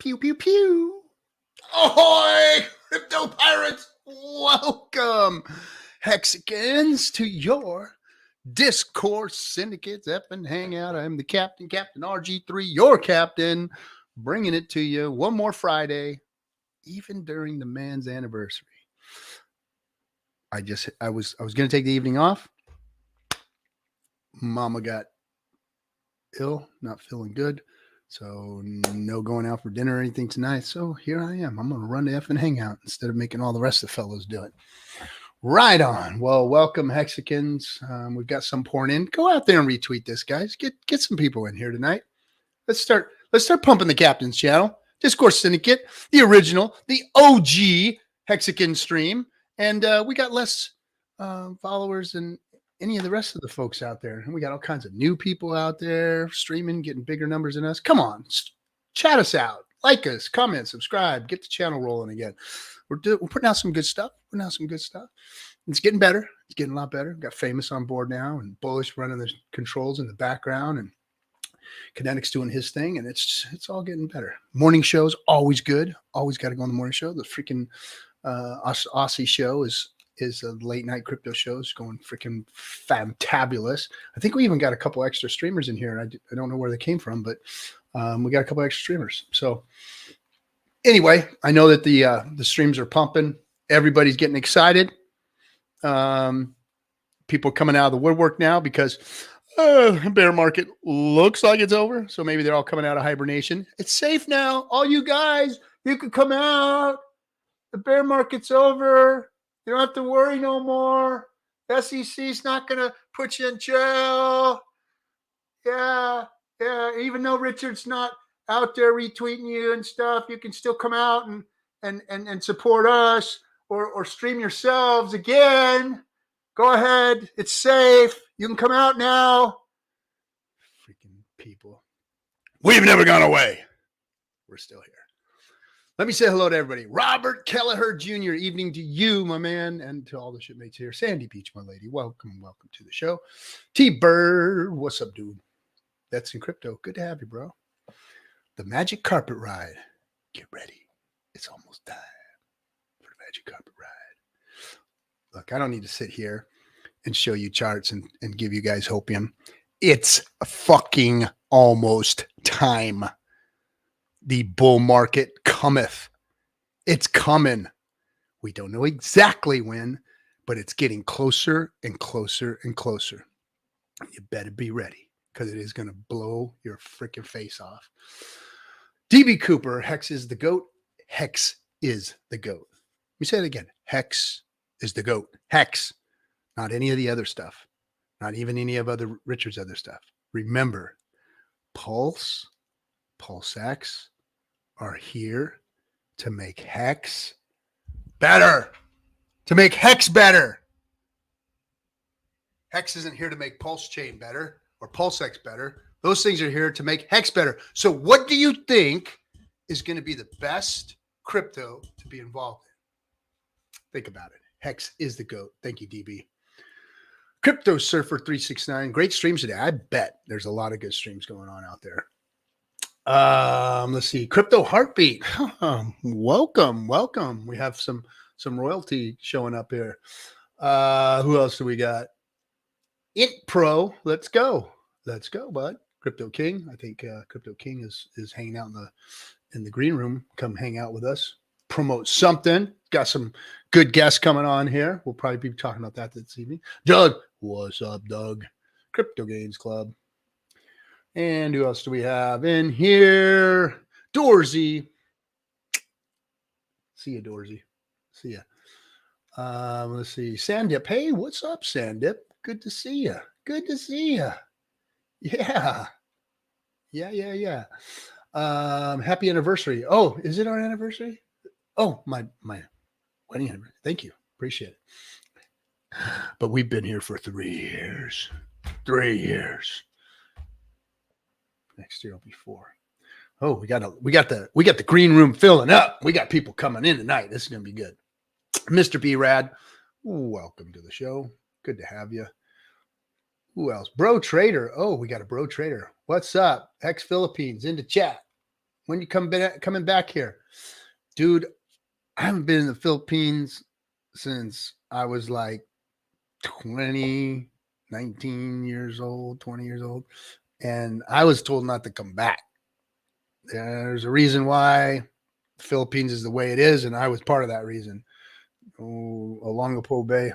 Pew, pew, pew. Ahoy, crypto pirates. Welcome, Hexicans, to your Discourse Syndicate FN Hangout. I'm the captain, Captain RG3, your captain, bringing it to you one more Friday, even during the man's anniversary. I was going to take the evening off. Mama got ill, not feeling good. So no going out for dinner or anything tonight. So here I am. I'm going to run the FN Hangout instead of making all the rest of the fellows do it. Right on. Well, welcome, Hexicans. We've got some pouring in. Go out there and retweet this, guys. Get some people in here tonight. Let's start pumping the captain's channel. Discourse Syndicate, the original, the OG Hexican stream. And we got less followers than any of the rest of the folks out there. And we got all kinds of new people out there streaming, getting bigger numbers than us. Come on, chat us out, like us, comment, subscribe, get the channel rolling again. We're putting out some good stuff. It's getting better. It's getting a lot better. Got Famous on board now, and Bullish running the controls in the background, and Kinetic's doing his thing, and it's all getting better. Morning show's always good. Always got to go on the morning show. The freaking Aussie show is a late night crypto show. It's going freaking fantabulous. I think we even got a couple extra streamers in here. I don't know where they came from, but we got a couple extra streamers. So anyway, I know that the streams are pumping. Everybody's getting excited. People coming out of the woodwork now because bear market looks like it's over. So maybe they're all coming out of hibernation. It's safe now. All you guys, you can come out. The bear market's over. You don't have to worry no more. SEC's not going to put you in jail. Yeah. Even though Richard's not out there retweeting you and stuff, you can still come out and support us or stream yourselves again. Go ahead. It's safe. You can come out now. Freaking people. We've never gone away. We're still here. Let me say hello to everybody. Robert Kelleher Jr., evening to you, my man, and to all the shipmates here. Sandy Beach, my lady, welcome to the show. T-Bird, what's up, dude? That's in crypto. Good to have you, bro. The magic carpet ride. Get ready. It's almost time for the magic carpet ride. Look, I don't need to sit here and show you charts and give you guys hopium. It's fucking almost time. The bull market cometh. It's coming. We don't know exactly when, but it's getting closer and closer and closer. You better be ready because it is going to blow your freaking face off. DB Cooper, Hex is the GOAT. Hex is the GOAT. Let me say it again. Hex is the GOAT. Hex, not any of the other stuff. Not even any of other Richard's other stuff. Remember, Pulse X are here to make Hex better. To make Hex better. Hex isn't here to make Pulse Chain better or Pulse X better. Those things are here to make Hex better. So what do you think is going to be the best crypto to be involved in? Think about it. Hex is the GOAT. Thank you, DB. Crypto Surfer 369. Great streams today. I bet there's a lot of good streams going on out there. Let's see. Crypto Heartbeat. Welcome. We have some royalty showing up here. Who else do we got? It Pro. Let's go, bud. Crypto King. I think Crypto King is hanging out in the green room. Come hang out with us. Promote something. Got some good guests coming on here. We'll probably be talking about that this evening. Doug. What's up, Doug? Crypto Games Club. And who else do we have in here? Dorsey. See ya, Dorsey. See ya. Let's see. Sandip. Hey, what's up, Sandip? Good to see you. Yeah. Happy anniversary. Oh, is it our anniversary? Oh, my wedding anniversary. Thank you. Appreciate it. But we've been here for 3 years. 3 years. Next year will be 4. Oh, we got the green room filling up. We got people coming in tonight. This is gonna be good. Mr. B Rad, welcome to the show. Good to have you. Who else? Bro Trader. Oh, we got a Bro Trader. What's up? Ex Philippines into chat. When you coming back here, dude? I haven't been in the Philippines since I was like 20 years old. And I was told not to come back. There's a reason why the Philippines is the way it is, and I was part of that reason. Oh, along the Po Bay.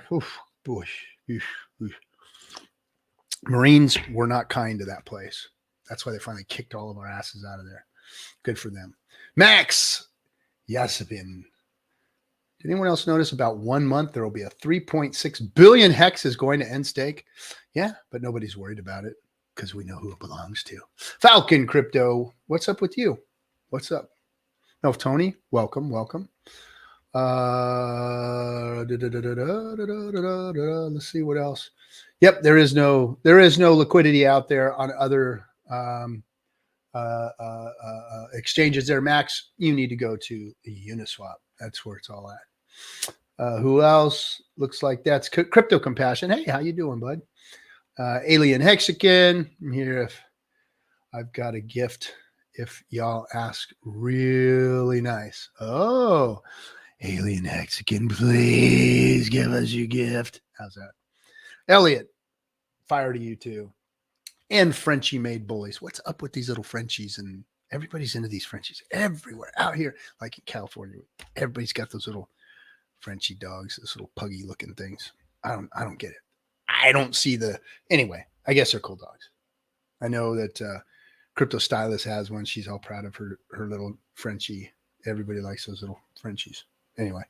Marines were not kind to that place. That's why they finally kicked all of our asses out of there. Good for them. Max Yasipin. Did anyone else notice about 1 month there will be a 3.6 billion Hex is going to end stake? Yeah, but nobody's worried about it because we know who it belongs to. Falcon Crypto, what's up with you? What's up? No, Tony, welcome. Let's see what else. Yep, there is no liquidity out there on other exchanges there. Max, you need to go to the Uniswap. That's where it's all at. Who else? Looks like that's Crypto Compassion. Hey, how you doing, bud? Alien Hexican. I'm here if I've got a gift. If y'all ask really nice. Oh, Alien Hexican, please give us your gift. How's that? Elliot, fire to you too. And Frenchie made bullies. What's up with these little Frenchies? And everybody's into these Frenchies everywhere out here, like in California. Everybody's got those little Frenchie dogs, those little puggy looking things. I don't get it. I don't see the, anyway, I guess they're cool dogs. I know that Crypto Stylist has one. She's all proud of her little Frenchie. Everybody likes those little Frenchies. Anyway,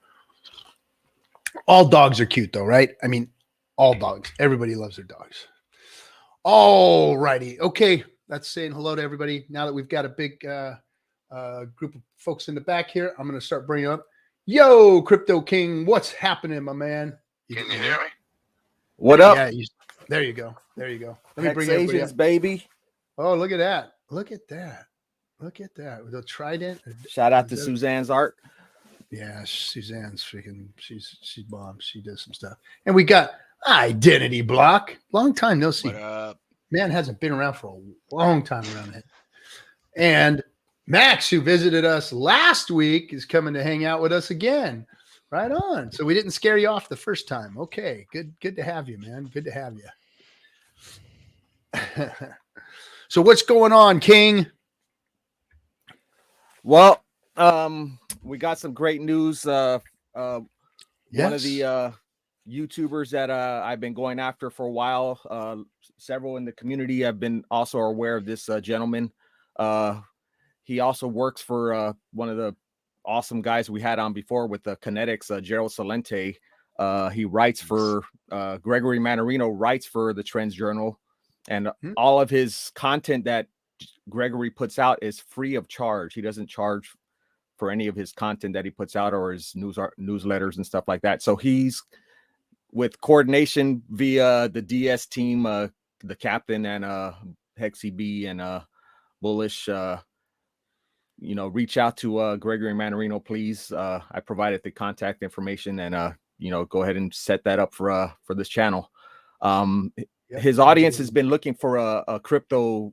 all dogs are cute though, right? I mean, all dogs. Everybody loves their dogs. All righty. Okay. That's saying hello to everybody. Now that we've got a big group of folks in the back here, I'm going to start bringing up. Yo, Crypto King, what's happening, my man? Can you hear me? What up? Yeah, there you go. There you go. Let me bring Hexicans, baby. Oh, look at that. Look at that. Look at that. With a trident. Shout out to Suzanne's art. Yeah, Suzanne's freaking, she's bomb. She does some stuff. And we got Identity Block. Long time no see. What up? Man hasn't been around for a long time around it. And Max, who visited us last week, is coming to hang out with us again. Right on. So we didn't scare you off the first time. Okay, good to have you, man. Good to have you. So what's going on, King? Well, we got some great news. Yes. One of the YouTubers that I've been going after for a while, several in the community have been also aware of this gentleman. He also works for one of the awesome guys we had on before with the Kinetics, Gerald Salente. He writes for Gregory Manarino, writes for the Trends Journal, and all of his content that Gregory puts out is free of charge. He doesn't charge for any of his content that he puts out or his newsletters and stuff like that. So he's with coordination via the DS team, the captain and Hexy B and Bullish. Reach out to Gregory Manarino, please. I provided the contact information and, go ahead and set that up for this channel. His audience has been looking for a crypto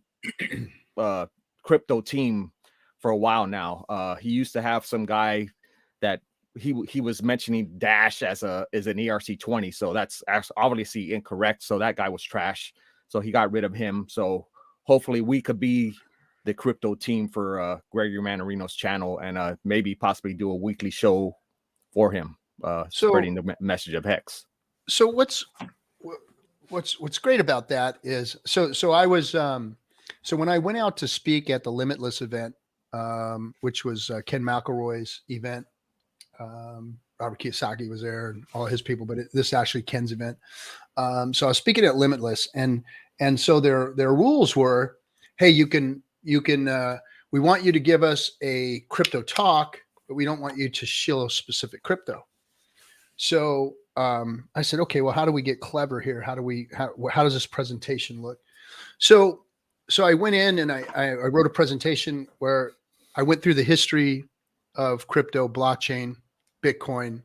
team for a while now. He used to have some guy that he was mentioning Dash as an ERC20. So that's obviously incorrect. So that guy was trash. So he got rid of him. So hopefully we could be the crypto team for Gregory Manarino's channel and maybe possibly do a weekly show for him, spreading the message of Hex. So what's great about that is so I was so when I went out to speak at the Limitless event, which was Ken McElroy's event, Robert Kiyosaki was there and all his people, but this is actually Ken's event. So I was speaking at Limitless, and so their rules were, hey, you can we want you to give us a crypto talk, but we don't want you to shill a specific crypto. So I said, okay, well, how do we get clever here? How does this presentation look? So I went in and I wrote a presentation where I went through the history of crypto, blockchain, Bitcoin,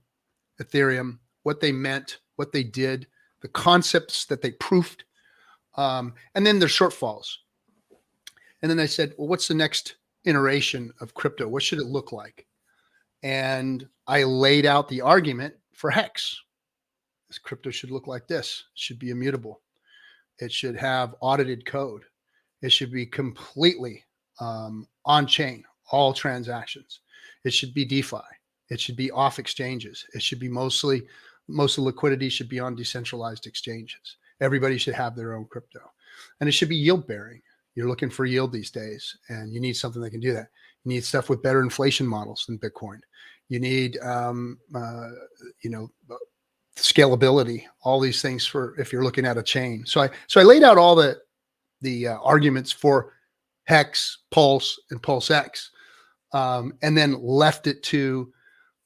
Ethereum, what they meant, what they did, the concepts that they proofed, and then their shortfalls. And then I said, well, what's the next iteration of crypto? What should it look like? And I laid out the argument for Hex. This crypto should look like this. It should be immutable. It should have audited code. It should be completely on-chain, all transactions. It should be DeFi. It should be off exchanges. It should be most of the liquidity should be on decentralized exchanges. Everybody should have their own crypto. And it should be yield bearing. You're looking for yield these days, and you need something that can do that. You need stuff with better inflation models than Bitcoin. You need, scalability, all these things for if you're looking at a chain. So I laid out all the arguments for Hex, Pulse, and Pulse X, and then left it to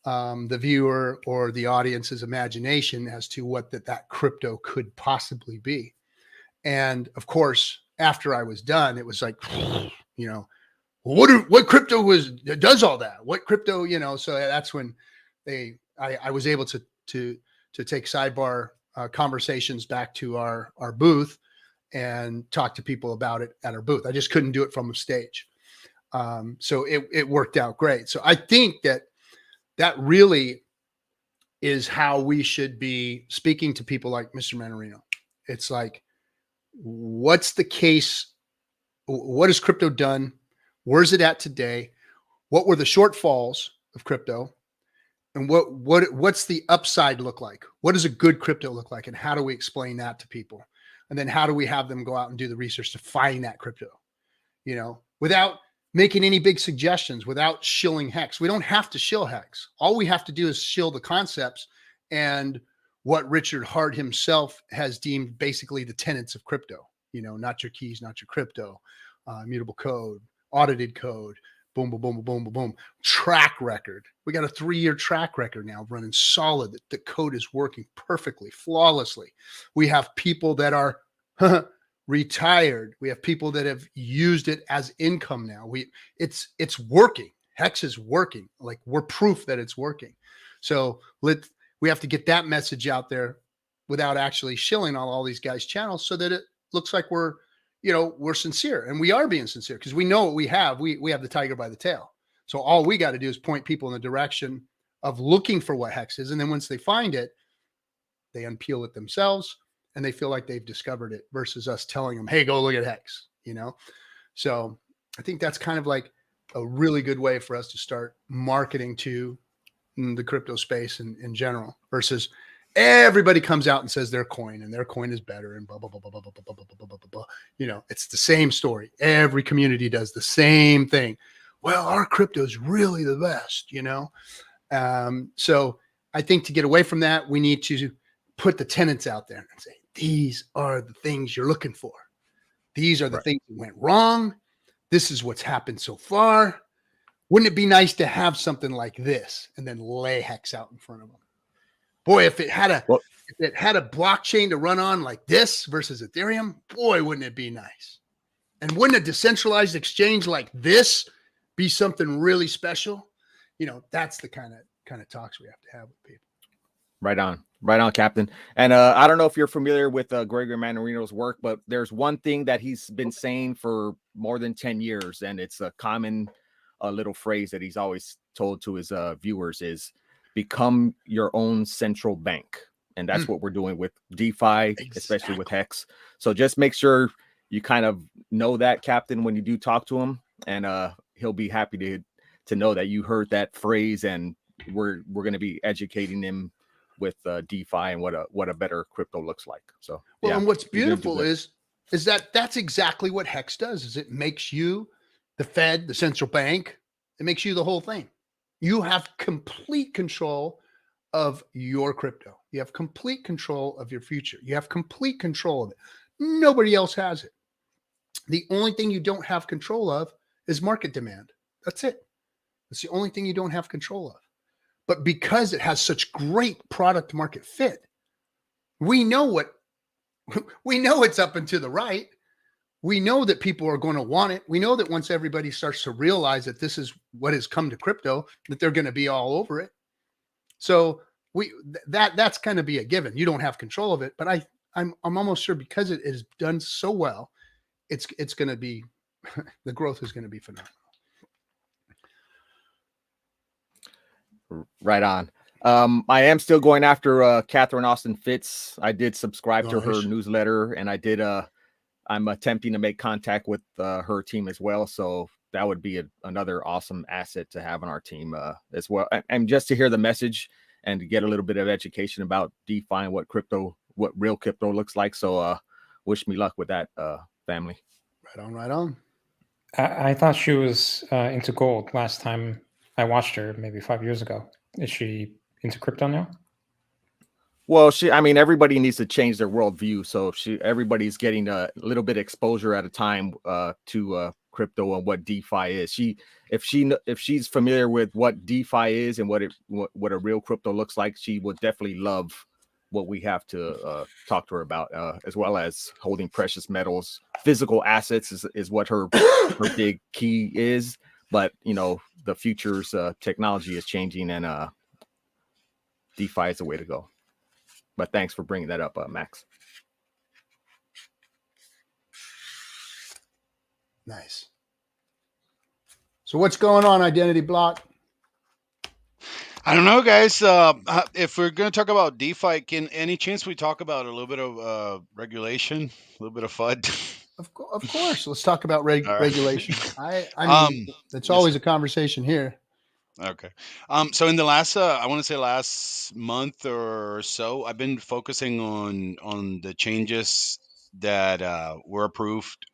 the viewer or the audience's imagination as to what that crypto could possibly be. And of course, after I was done, it was like, what crypto does all that? What crypto, so that's when I was able to take sidebar conversations back to our booth and talk to people about it at our booth. I just couldn't do it from a stage. So it worked out great. So I think that really is how we should be speaking to people like Mr. Manarino. It's like, what's the case? What has crypto done? Where's it at today? What were the shortfalls of crypto? And what's the upside look like? What does a good crypto look like? And how do we explain that to people? And then how do we have them go out and do the research to find that crypto, without making any big suggestions, without shilling Hex. We don't have to shill Hex. All we have to do is shill the concepts and what Richard Hart himself has deemed basically the tenets of crypto, not your keys, not your crypto, immutable code, audited code, boom, boom, boom, boom, boom, boom. Track record. We got a 3-year track record now running solid. The code is working perfectly, flawlessly. We have people that are retired. We have people that have used it as income now. It's working. Hex is working. Like, we're proof that it's working. So we have to get that message out there without actually shilling on all these guys' channels, so that it looks like we're sincere, and we are being sincere, because we know what we have. We have the tiger by the tail. So all we got to do is point people in the direction of looking for what Hex is. And then once they find it, they unpeel it themselves and they feel like they've discovered it, versus us telling them, hey, go look at Hex, So I think that's kind of like a really good way for us to start marketing to the crypto space in general, versus everybody comes out and says their coin is better and blah, blah, blah, blah, blah, blah, blah, blah, blah, blah, blah. It's the same story. Every community does the same thing. Well, our crypto is really the best, So I think to get away from that, we need to put the tenets out there and say, these are the things you're looking for. These are the things that went wrong. This is what's happened so far. Wouldn't it be nice to have something like this, and then lay Hex out in front of them? Boy, if it had a blockchain to run on like this versus Ethereum, boy, wouldn't it be nice? And wouldn't a decentralized exchange like this be something really special? That's the kind of talks we have to have with people. Right on, Captain. And I don't know if you're familiar with Gregory Manarino's work, but there's one thing that he's been saying for more than 10 years, and it's a common little phrase that he's always told to his viewers is, become your own central bank. And that's what we're doing with DeFi, especially with Hex. So just make sure you kind of know that, Captain, when you do talk to him, and he'll be happy to know that you heard that phrase, and we're going to be educating him with DeFi and what a better crypto looks like. So, well, and what's beautiful is that's exactly what Hex does. Is it makes you the Fed, the central bank. It makes you the whole thing. You have complete control of your crypto. You have complete control of your future. You have complete control of it. Nobody else has it. The only thing you don't have control of is market demand. That's it. That's the only thing you don't have control of. But because it has such great product market fit, we know it's up and to the right. We know that people are going to want it. We know that once everybody starts to realize that this is what has come to crypto, that they're going to be all over it. So that's going to be a given. You don't have control of it, but I'm almost sure, because it is done so well, it's going to be the growth is going to be phenomenal. Right on. I am still going after Catherine Austin Fitz. I did subscribe to her newsletter, and I'm attempting to make contact with her team as well. So that would be another awesome asset to have on our team as well. And just to hear the message and to get a little bit of education about DeFi and what real crypto looks like. So wish me luck with that, family. Right on. I thought she was into gold last time I watched her, maybe 5 years ago. Is she into crypto now? Well, everybody needs to change their worldview. So everybody's getting a little bit exposure at a time to crypto and what DeFi is. If she's familiar with what DeFi is and what a real crypto looks like, she would definitely love what we have to talk to her about, as well as holding precious metals. Physical assets is what her big key is. But the future's technology is changing, and DeFi is the way to go. But thanks for bringing that up, Max. Nice. So what's going on, Identity Block? I don't know, guys. If we're going to talk about DeFi, any chance we talk about a little bit of regulation, a little bit of FUD? Of course. Let's talk about regulation. I mean, it's yes, always sir. a conversation here. Okay. So in the last, I want to say last month or so, I've been focusing on the changes that were approved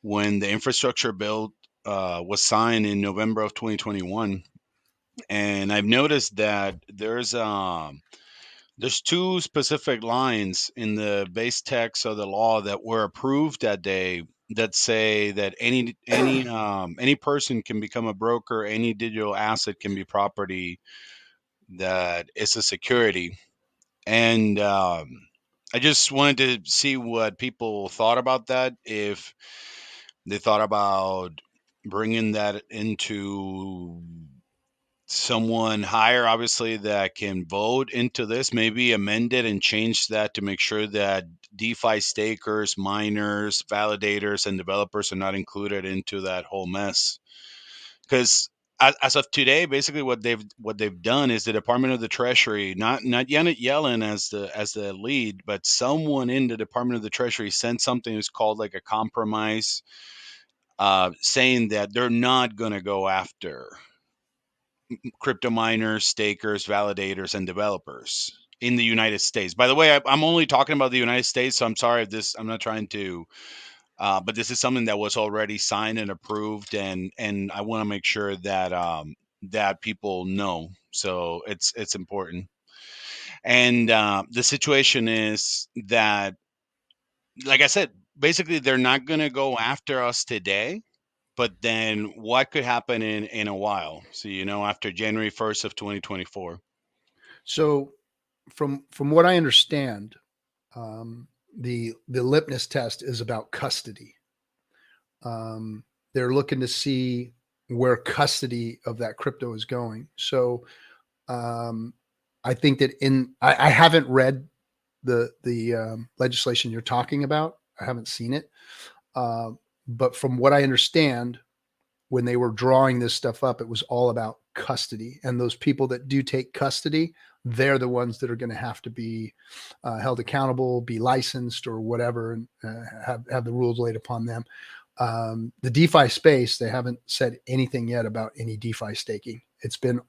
when the infrastructure bill was signed in November of 2021. And I've noticed that there's two specific lines in the base text of the law that were approved that day that say that any person can become a broker, any digital asset can be property that is a security. And I just wanted to see what people thought about that, if they thought about bringing that into someone higher, obviously, that can vote into this, maybe amend it and change that to make sure that DeFi stakers, miners, validators, and developers are not included into that whole mess. Because as of today, basically what they've done is the Department of the Treasury, not Janet Yellen as the lead, but someone in the Department of the Treasury sent something that's called like a compromise, saying that they're not going to go after crypto miners, stakers, validators, and developers in the United States. By the way, I'm only talking about the United States, so I'm sorry if I'm not trying to, but this is something that was already signed and approved, and I want to make sure that that people know. So it's important. And the situation is that, like I said, basically they're not going to go after us today. But then what could happen in a while? So, after January 1st of 2024. So from what I understand, the litmus test is about custody. They're looking to see where custody of that crypto is going. So I think that I haven't read the legislation you're talking about. I haven't seen it. But from what I understand, when they were drawing this stuff up, it was all about custody. And those people that do take custody, they're the ones that are going to have to be held accountable, be licensed or whatever, and have the rules laid upon them. The DeFi space, they haven't said anything yet about any DeFi staking. It's been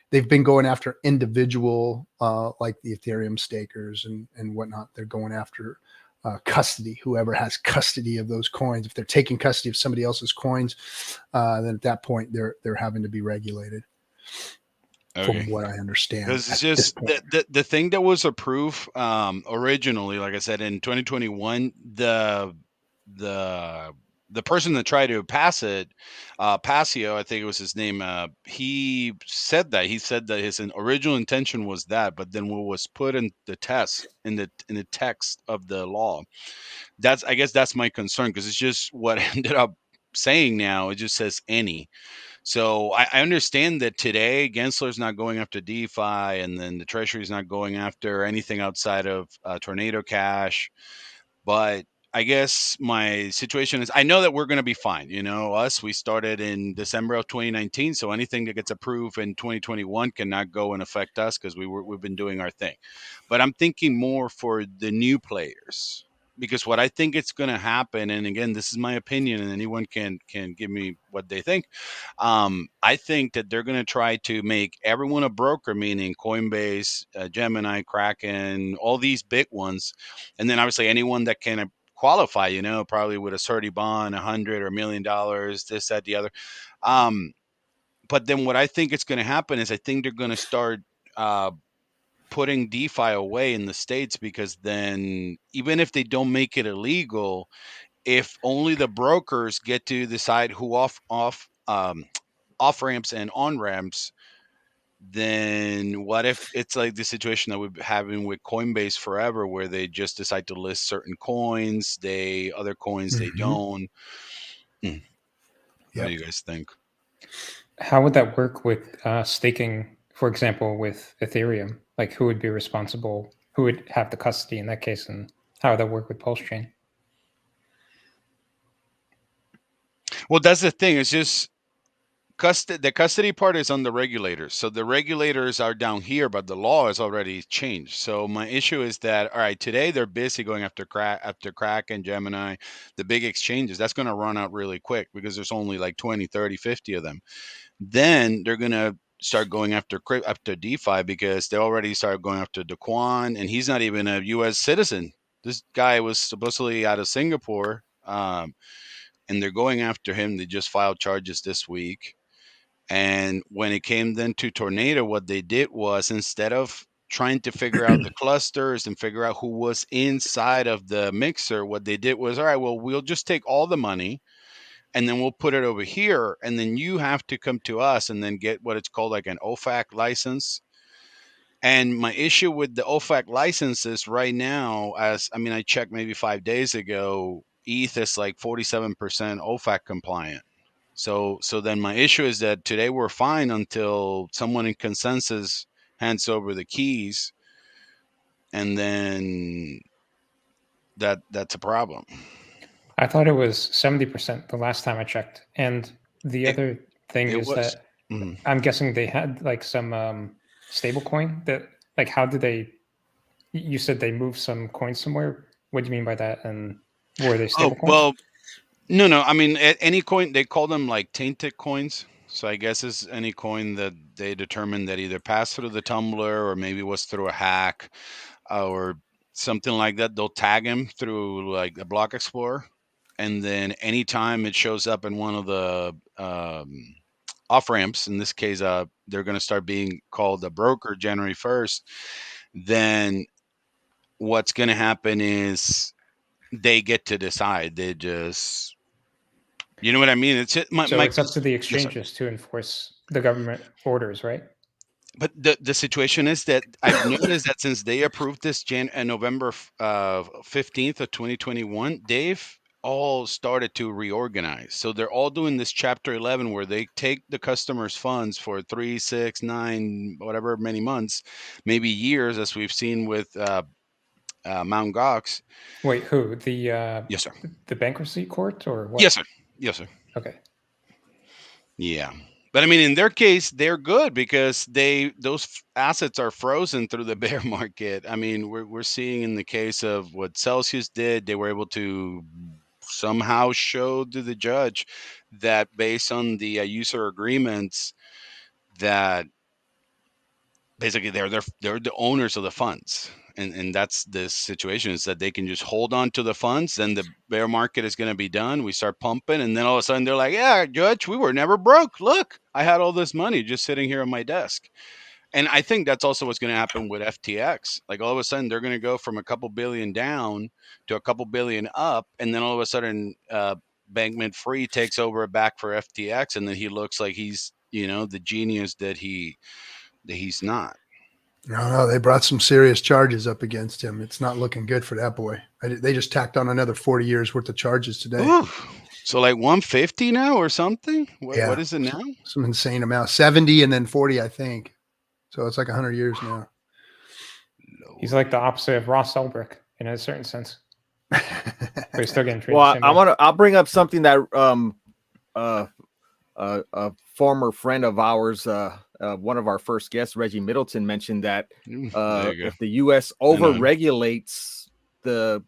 they've been going after individual, like the Ethereum stakers and whatnot. They're going after custody, whoever has custody of those coins. If they're taking custody of somebody else's coins, then at that point they're having to be regulated. Okay. From what I understand, because it's just the thing that was approved originally, like I said, in 2021, the person that tried to pass it, Passio, I think it was his name, he said that his original intention was that, but then what was put in the test in the text of the law, I guess that's my concern, because it's just what ended up saying now. It just says any. So I understand that today Gensler's not going after DeFi, and then the Treasury's not going after anything outside of Tornado Cash, but I guess my situation is, I know that we're going to be fine. We started in December of 2019, so anything that gets approved in 2021 cannot go and affect us because we've been doing our thing. But I'm thinking more for the new players, because what I think it's going to happen, and again, this is my opinion, and anyone can give me what they think. I think that they're going to try to make everyone a broker, meaning Coinbase, Gemini, Kraken, all these big ones, and then obviously anyone that can qualify, probably with a certi bond, $100 or $1 million, this, that, the other. But then what I think is going to happen is I think they're going to start putting DeFi away in the States, because then even if they don't make it illegal, if only the brokers get to decide who off ramps and on ramps, then what if it's like the situation that we've been having with Coinbase forever, where they just decide to list certain coins, other coins they don't. What do you guys think? How would that work with staking for example, with Ethereum, like who would be responsible, who would have the custody in that case, and how would that work with Pulse Chain? Well, that's the thing. It's just the custody part is on the regulators. So the regulators are down here, but the law has already changed. So my issue is that, all right, today they're busy going after Crack and Gemini, the big exchanges. That's going to run out really quick because there's only like 20, 30, 50 of them. Then they're going to start going after DeFi because they already started going after Daquan, and he's not even a U.S. citizen. This guy was supposedly out of Singapore, and they're going after him. They just filed charges this week. And when it came then to Tornado, what they did was, instead of trying to figure out the clusters and figure out who was inside of the mixer, what they did was, all right, well, we'll just take all the money and then we'll put it over here. And then you have to come to us and then get what it's called like an OFAC license. And my issue with the OFAC licenses right now, I checked maybe 5 days ago, ETH is like 47% OFAC compliant. So then my issue is that today we're fine until someone in consensus hands over the keys, and then that's a problem. I thought it was 70% the last time I checked. And the other thing is that I'm guessing they had like some stable coin that, like, how did they, you said they moved some coins somewhere. What do you mean by that? And were they stable coins? Well, no. I mean, any coin, they call them like tainted coins. So I guess it's any coin that they determined that either passed through the tumbler or maybe was through a hack or something like that. They'll tag him through like a block explorer. And then anytime it shows up in one of the off ramps, in this case, they're going to start being called a broker January 1st. Then what's going to happen is they get to decide. They just, you know what I mean? It's it's up to the exchanges to enforce the government orders, right? But the situation is that I've noticed that since they approved this November 15th of 2021, they've all started to reorganize. So they're all doing this Chapter 11 where they take the customer's funds for 3, 6, 9, whatever many months, maybe years, as we've seen with Mt. Gox. Wait, who? The yes, sir. The bankruptcy court or what? Yes, sir. Yes, sir. Okay. Yeah. But I mean, in their case, they're good because those assets are frozen through the bear market. I mean, we're seeing in the case of what Celsius did, they were able to somehow show to the judge that based on the user agreements that basically they're the owners of the funds. And that's the situation, is that they can just hold on to the funds. Then the bear market is going to be done. We start pumping. And then all of a sudden they're like, yeah, Judge, we were never broke. Look, I had all this money just sitting here on my desk. And I think that's also what's going to happen with FTX. Like all of a sudden they're going to go from a couple billion down to a couple billion up. And then all of a sudden Bankman-Fried takes over back for FTX. And then he looks like he's, the genius that he's not. No, they brought some serious charges up against him. It's not looking good for that boy. They just tacked on another 40 years worth of charges today. Ooh. So like 150 now or something? What is it now? Some insane amount. 70 and then 40, I think. So it's like 100 years now. He's like the opposite of Ross Ulbricht in a certain sense. But he's still getting treated. Well, I'll bring up something that a former friend of ours, one of our first guests, Reggie Middleton, mentioned that if the U.S. overregulates the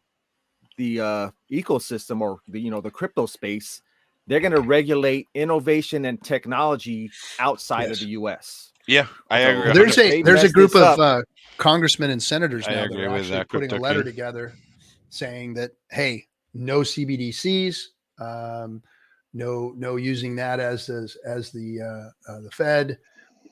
ecosystem or the crypto space, they're going to regulate innovation and technology outside of the U.S. Yeah, I agree. There's a group of congressmen and senators now that are actually putting a letter together saying that, hey, no CBDCs, no using that as the Fed,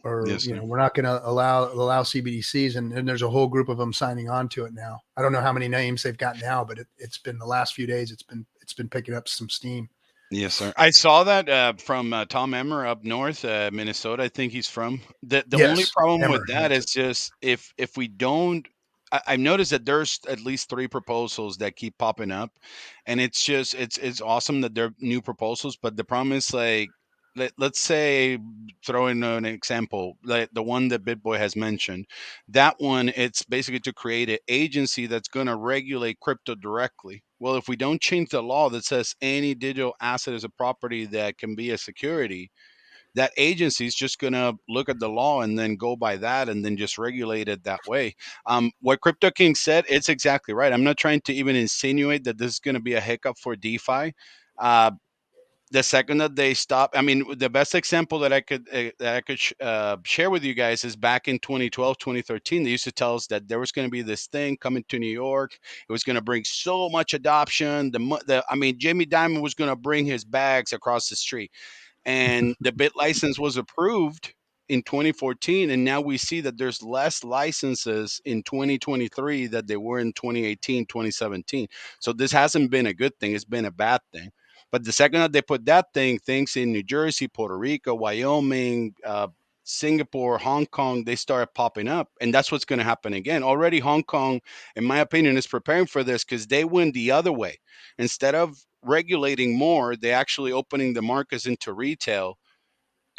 or we're not going to allow CBDCs, and there's a whole group of them signing on to it now. I don't know how many names they've got now, but it's been the last few days. It's been picking up some steam. Yes, sir. I saw that from Tom Emmer up north, Minnesota. I think he's from. The only problem with that is just if we don't. I've noticed that there's at least 3 proposals that keep popping up, and it's awesome that they're new proposals. But the problem is, like, let's say, throw in an example, like the one that BitBoy has mentioned. That one, it's basically to create an agency that's going to regulate crypto directly. Well, if we don't change the law that says any digital asset is a property that can be a security, that agency is just going to look at the law and then go by that and then just regulate it that way. What Crypto King said, it's exactly right. I'm not trying to even insinuate that this is going to be a hiccup for DeFi. The second that they stop, I mean, the best example that I could share with you guys is back in 2012, 2013. They used to tell us that there was going to be this thing coming to New York. It was going to bring so much adoption. I mean, Jamie Dimon was going to bring his bags across the street, and the bit license was approved in 2014, and now we see that there's less licenses in 2023 that they were in 2018, 2017. So this hasn't been a good thing, it's been a bad thing. But the second that they put that thing, things in New Jersey, Puerto Rico, Wyoming, Singapore, Hong Kong, they started popping up, and that's what's going to happen again. Already Hong Kong, in my opinion, is preparing for this because they went the other way. Instead of regulating more, they actually opening the markets into retail.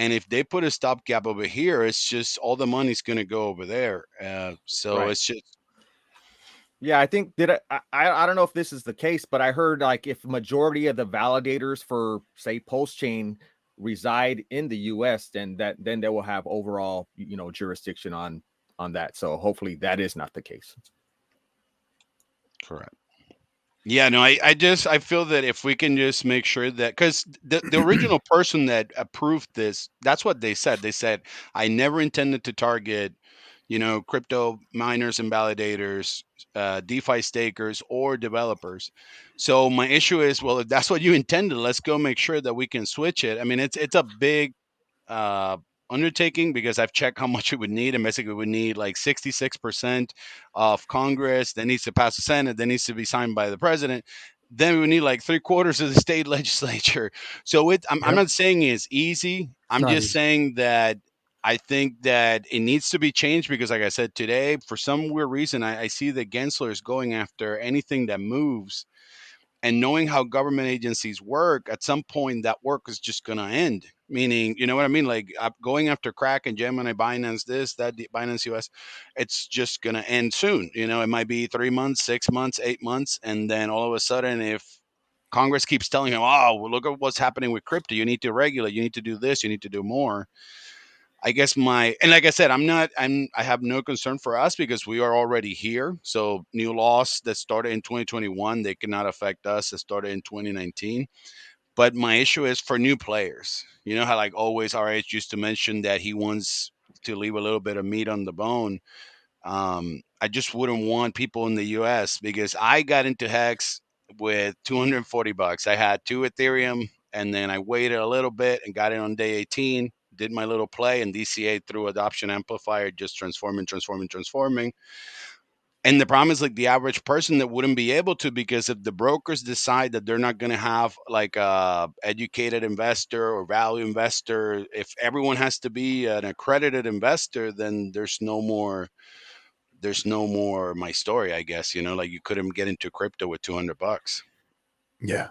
And if they put a stopgap over here, it's just all the money's going to go over there. So Right. it's just. Yeah, I think I don't know if this is the case, but I heard like if majority of the validators for say Postchain reside in the US, then they will have overall, jurisdiction on that. So hopefully that is not the case. Correct. Yeah, no, I feel that if we can just make sure that, because the original person that approved this, that's what they said. They said, I never intended to target, crypto miners and validators, DeFi stakers or developers. So my issue is, well, if that's what you intended, let's go make sure that we can switch it. I mean, it's a big undertaking because I've checked how much it would need, and basically it would need like 66% of Congress, that needs to pass the Senate, that needs to be signed by the president. Then we would need like 3/4 of the state legislature. So I'm not saying it's easy. I'm just saying that I think that it needs to be changed because, like I said today, for some weird reason, I see the Gensler going after anything that moves. And knowing how government agencies work, at some point that work is just going to end. Meaning, you know what I mean? Like going after crack and Gemini, Binance, this, that, Binance US, it's just going to end soon. It might be 3 months, 6 months, 8 months. And then all of a sudden, if Congress keeps telling him, oh, well, look at what's happening with crypto, you need to regulate, you need to do this, you need to do more. I guess and like I said, I have no concern for us because we are already here. So new laws that started in 2021, they cannot affect us that started in 2019. But my issue is for new players. You know how like always RH used to mention that he wants to leave a little bit of meat on the bone. I just wouldn't want people in the US because I got into Hex with $240. I had 2 Ethereum and then I waited a little bit and got in on day 18, did my little play, and DCA through adoption amplifier, just transforming. And the problem is like the average person that wouldn't be able to, because if the brokers decide that they're not going to have like a educated investor or value investor, if everyone has to be an accredited investor, then there's no more my story, I guess. Like you couldn't get into crypto with $200. Yeah,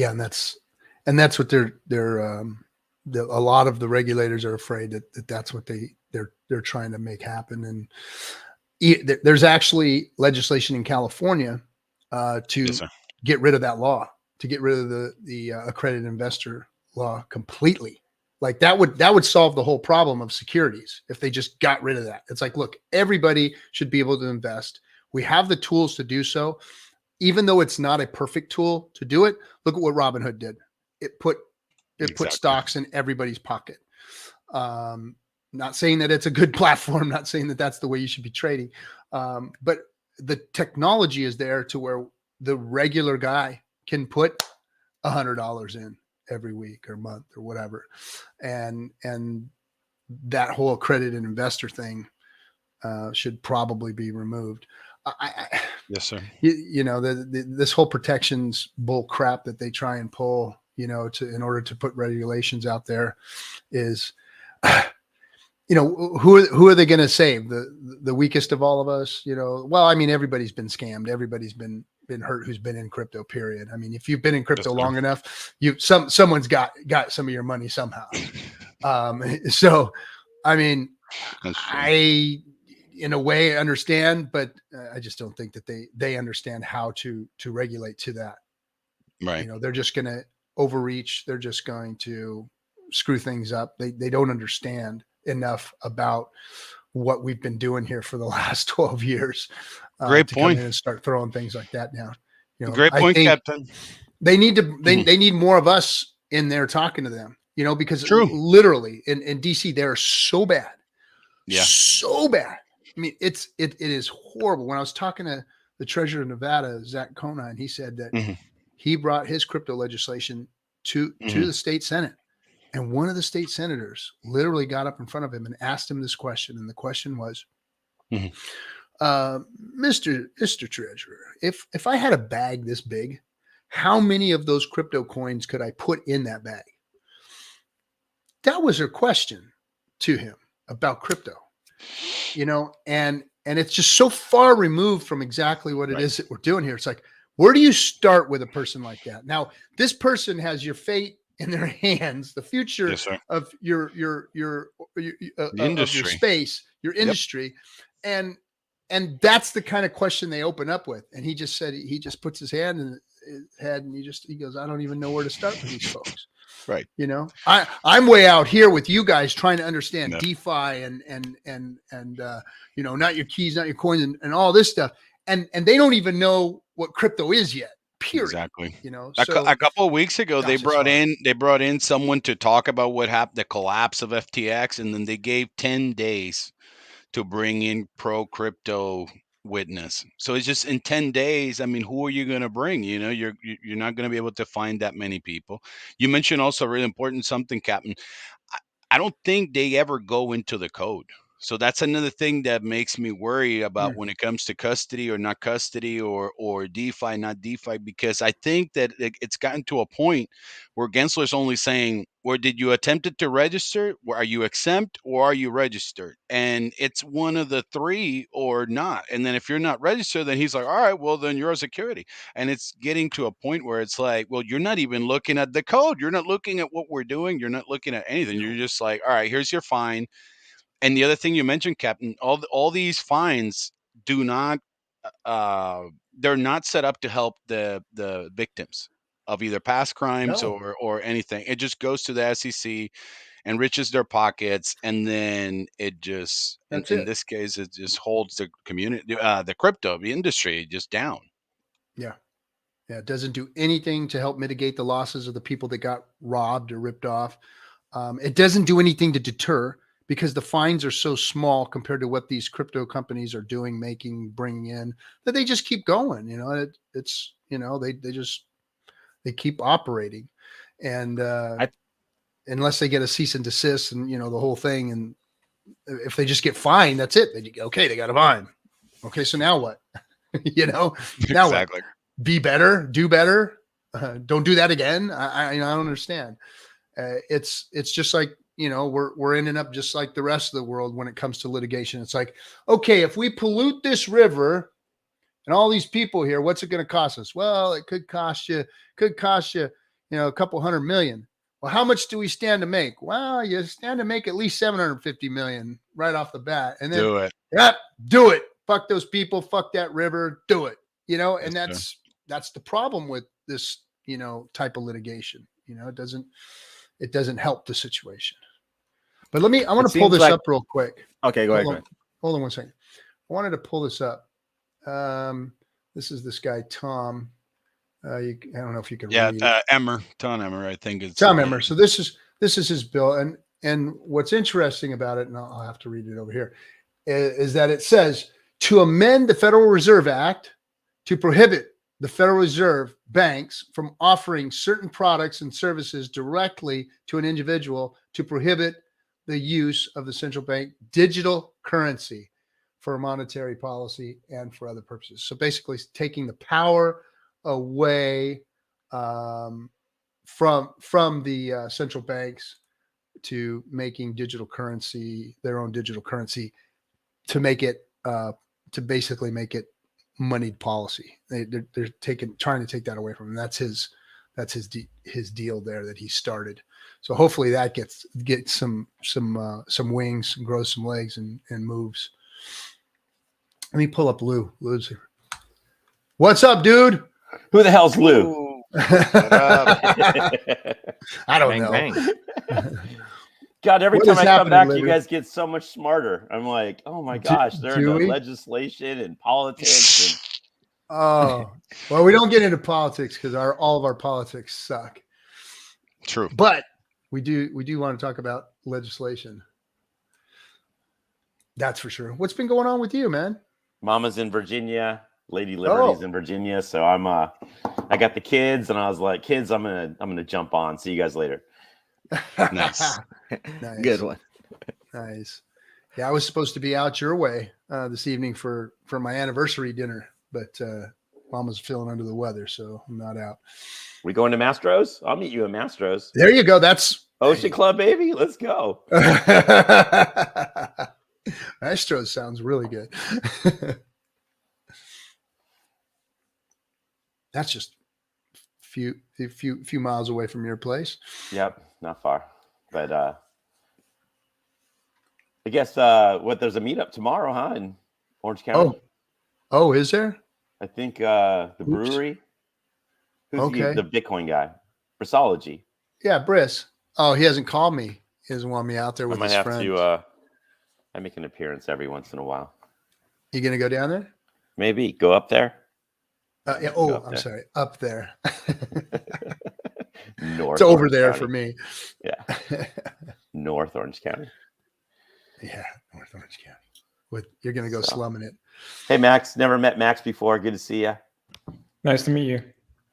and that's what a lot of the regulators are afraid that that's what they're trying to make happen. And there's actually legislation in California to get rid of that law, to get rid of the accredited investor law completely. Like that would solve the whole problem of securities if they just got rid of that. It's like, look, everybody should be able to invest. We have the tools to do so, even though it's not a perfect tool to do it. Look at what Robinhood did. It put stocks in everybody's pocket. Not saying that it's a good platform, not saying that that's the way you should be trading. But the technology is there to where the regular guy can put $100 in every week or month or whatever. And that whole accredited investor thing should probably be removed. Yes, sir. This whole protections bull crap that they try and pull, in order to put regulations out there is, who are they going to save? The weakest of all of us? Well, I mean, everybody's been scammed. Everybody's been been hurt who's been in crypto, period. I mean, if you've been in crypto long enough, someone's got some of your money somehow. So, I mean, I, in a way, understand, but I just don't think that they understand how to regulate to that. Right. You know, they're just going to overreach. They're just going to screw things up. They don't understand enough about what we've been doing here for the last 12 years. Great to point. Come in and start throwing things like that down. You know, great point, Captain. They need to. They need more of us in there talking to them. You know, because literally in DC they're so bad. Yeah, so bad. I mean, it is horrible. When I was talking to the treasurer of Nevada, Zach Conine, he said that he brought his crypto legislation to the state Senate. And one of the state senators literally got up in front of him and asked him this question. And the question was, Mr. Treasurer, if I had a bag this big, how many of those crypto coins could I put in that bag? That was her question to him about crypto, you know, and it's just so far removed from exactly what it is that we're doing here. It's like, where do you start with a person like that? Now, this person has your fate in their hands, the future of your space, your industry. And that's the kind of question they open up with. And he just said, he just puts his hand in his head and he goes, I don't even know where to start with these folks. Right. You know, I'm way out here with you guys trying to understand DeFi and you know, not your keys, not your coins and all this stuff. And they don't even know what crypto is yet. Period. Exactly. You know, so, a couple of weeks ago, they brought in someone to talk about what happened, the collapse of FTX, and then they gave 10 days to bring in pro crypto witness. So it's just in 10 days. I mean, who are you going to bring? You know, you're not going to be able to find that many people. You mentioned also really important something, Captain. I don't think they ever go into the code. So that's another thing that makes me worry about when it comes to custody or not custody or DeFi, not DeFi, because I think that it's gotten to a point where Gensler's only saying, or did you attempt it to register? Are you exempt or are you registered? And it's one of the three or not. And then if you're not registered, then he's like, all right, well, then you're a security. And it's getting to a point where it's like, well, you're not even looking at the code. You're not looking at what we're doing. You're not looking at anything. You're just like, all right, here's your fine. And the other thing you mentioned, Captain, all these fines do not, they're not set up to help the victims of either past crimes or anything. It just goes to the SEC, enriches their pockets, and then it just, in this case, it just holds the community, the crypto industry just down. Yeah. Yeah. It doesn't do anything to help mitigate the losses of the people that got robbed or ripped off. It doesn't do anything to deter, because the fines are so small compared to what these crypto companies are doing, bringing in, that they just keep going. You know, it's, you know, they keep operating, and unless they get a cease and desist and, you know, the whole thing. And if they just get fined, that's it. They got a fine. Okay. So now what? You know, now what? Be better, do better. Don't do that again. I don't understand. It's just like, you know, we're ending up just like the rest of the world when it comes to litigation. It's like, okay, if we pollute this river and all these people here, what's it going to cost us? Well, it could cost you, you know, a couple $100 million. Well, how much do we stand to make? Well, you stand to make at least $750 million right off the bat. And then do it. Fuck those people. Fuck that river. Do it. You know, and that's the problem with this, you know, type of litigation. You know, it doesn't help the situation. But I want to pull this up real quick. Okay, go ahead. Hold on one second. I wanted to pull this up. This is this guy, Tom. I don't know if you can read. Tom Emmer, I think it's Tom Emmer. So this is his bill. And what's interesting about it, and I'll have to read it over here, is that it says to amend the Federal Reserve Act to prohibit the Federal Reserve banks from offering certain products and services directly to an individual, to prohibit the use of the central bank digital currency for monetary policy and for other purposes. So basically taking the power away from the central banks to making digital currency, their own digital currency, to make it, to basically make it moneyed policy. They're trying to take that away from him. That's his deal there that he started. So hopefully that gets some wings, and grows some legs, and moves. Let me pull up Lou. Lou's here. What's up, dude? Who the hell's Lou? I don't Bang, know. bang. God, every What time is I come happening, back, Libby? you guys get so much smarter. I'm like, oh my gosh, they're do into we? legislation and politics. And Oh, well, we don't get into politics because all of our politics suck. True. But we do want to talk about legislation. That's for sure. What's been going on with you, man? Mama's in Virginia, Lady Liberty's in Virginia, so I got the kids, and I was like, kids, I'm gonna jump on. See you guys later. Nice. Nice. Good one. Nice. Yeah, I was supposed to be out your way this evening for my anniversary dinner, but Mama's feeling under the weather, so I'm not out. We going to Mastro's? I'll meet you at Mastro's. There you go. That's Ocean Club, baby. Let's go. Astros sounds really good. That's just a few miles away from your place. Yep, not far. But I guess there's a meetup tomorrow, huh? In Orange County. Oh, is there? I think the brewery. Who's Okay. the Bitcoin guy? Brissology. Yeah, Briss. Oh, he hasn't called me. He doesn't want me out there I with might his have friends. to I make an appearance every once in a while. You gonna go down there? Maybe go up there. Yeah. Go Oh, up I'm there. sorry. Up there. North. It's over Orange there County. for me. Yeah. North Orange County. Yeah, North Orange County. You're gonna go slumming it. Hey Max, never met Max before. Good to see you. Nice to meet you.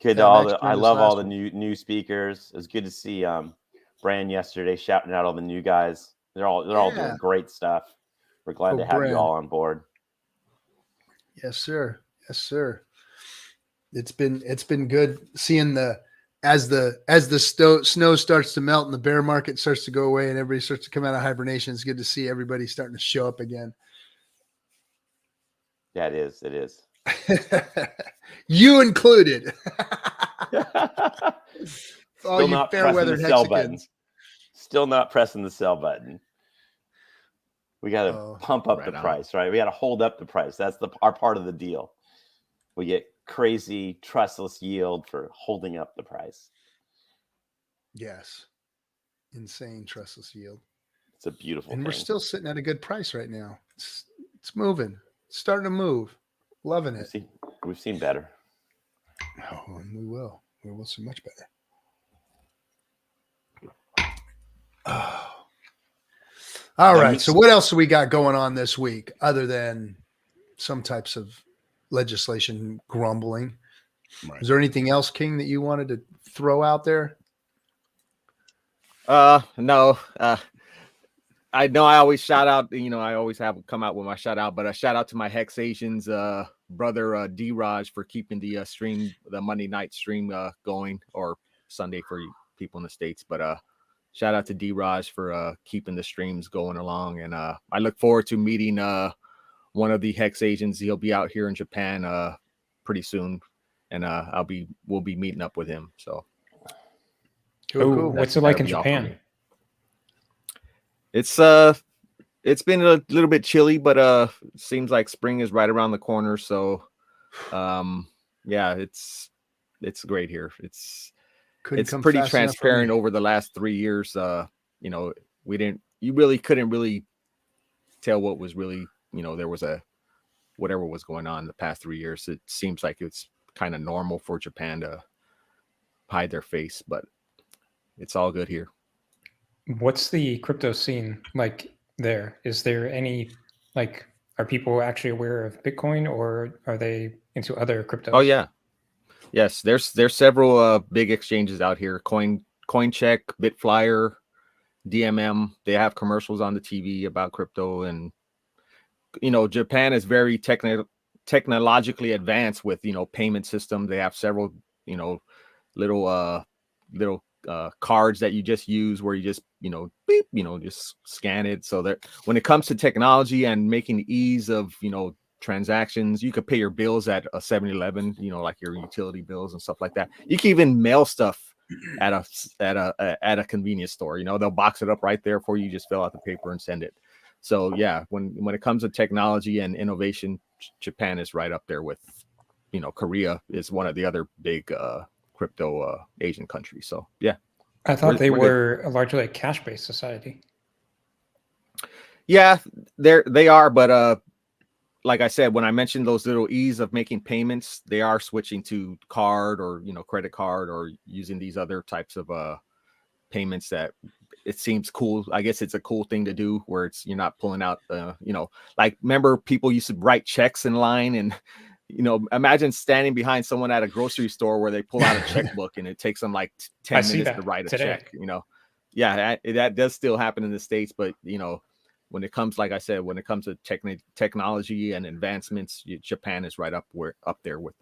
Good. Yeah, Max I joined us love all last the week. new speakers. It was good to see Bran yesterday shouting out all the new guys. They're all Yeah. doing great stuff. We're glad Oh, to have Bran. you all on board. Yes, sir. Yes, sir. It's been good seeing as the snow starts to melt and the bear market starts to go away and everybody starts to come out of hibernation. It's good to see everybody starting to show up again. Yeah, it is. It is. You included. All Still you not fair pressing weather the sell Hexicans. button. Still not pressing the sell button. We got to pump up right the on. price, right? We got to hold up the price. That's our part of the deal. We get crazy trustless yield for holding up the price. Yes. Insane trustless yield. It's a beautiful And thing. we're still sitting at a good price right now. It's moving. It's starting to move. Loving it. We've seen better. Oh, and we will. We will see much better. Oh. All right. So what else do we got going on this week other than some types of legislation grumbling? Right. Is there anything else, King, that you wanted to throw out there? No. I know I always shout out, I always have come out with my shout out, but a shout out to my Hex Asians brother D-Raj for keeping the stream, the Monday night stream going, or Sunday for you people in the States. But shout out to D-Raj for keeping the streams going along. And I look forward to meeting one of the Hex Asians. He'll be out here in Japan pretty soon. And we'll be meeting up with him. So Cool. What's it like in that'll be all for Japan? me. It's been a little bit chilly, but seems like spring is right around the corner. So yeah, it's great here. It's pretty transparent over the last 3 years. You really couldn't tell what was really, there was whatever was going on in the past 3 years. It seems like it's kind of normal for Japan to hide their face, but it's all good here. What's the crypto scene like there? Is there any, are people actually aware of Bitcoin, or are they into other cryptos? Oh yeah. Yes, there's several big exchanges out here. CoinCheck, Bitflyer, DMM. They have commercials on the TV about crypto, and Japan is very technologically advanced with payment systems. They have several little cards that you just use where you just beep, just scan it. So that when it comes to technology and making ease of transactions. You could pay your bills at a 7-Eleven, you know, like your utility bills and stuff like that. You can even mail stuff at a convenience store. You know, they'll box it up right there for you. Just fill out the paper and send it. So yeah, when it comes to technology and innovation, Japan is right up there with, you know, Korea is one of the other big crypto Asian countries. So yeah, I thought they were largely a cash-based society. Yeah, they are, but like I said, when I mentioned those little ease of making payments, they are switching to card or, you know, credit card or using these other types of payments that it seems cool. I guess it's a cool thing to do where you're not pulling out, you know, like remember people used to write checks in line, and, you know, imagine standing behind someone at a grocery store where they pull out a checkbook and it takes them like 10 minutes to write a check, you know? Yeah, that does still happen in the States, but, you know, when it comes, like I said, when it comes to technology and advancements, Japan is right up there with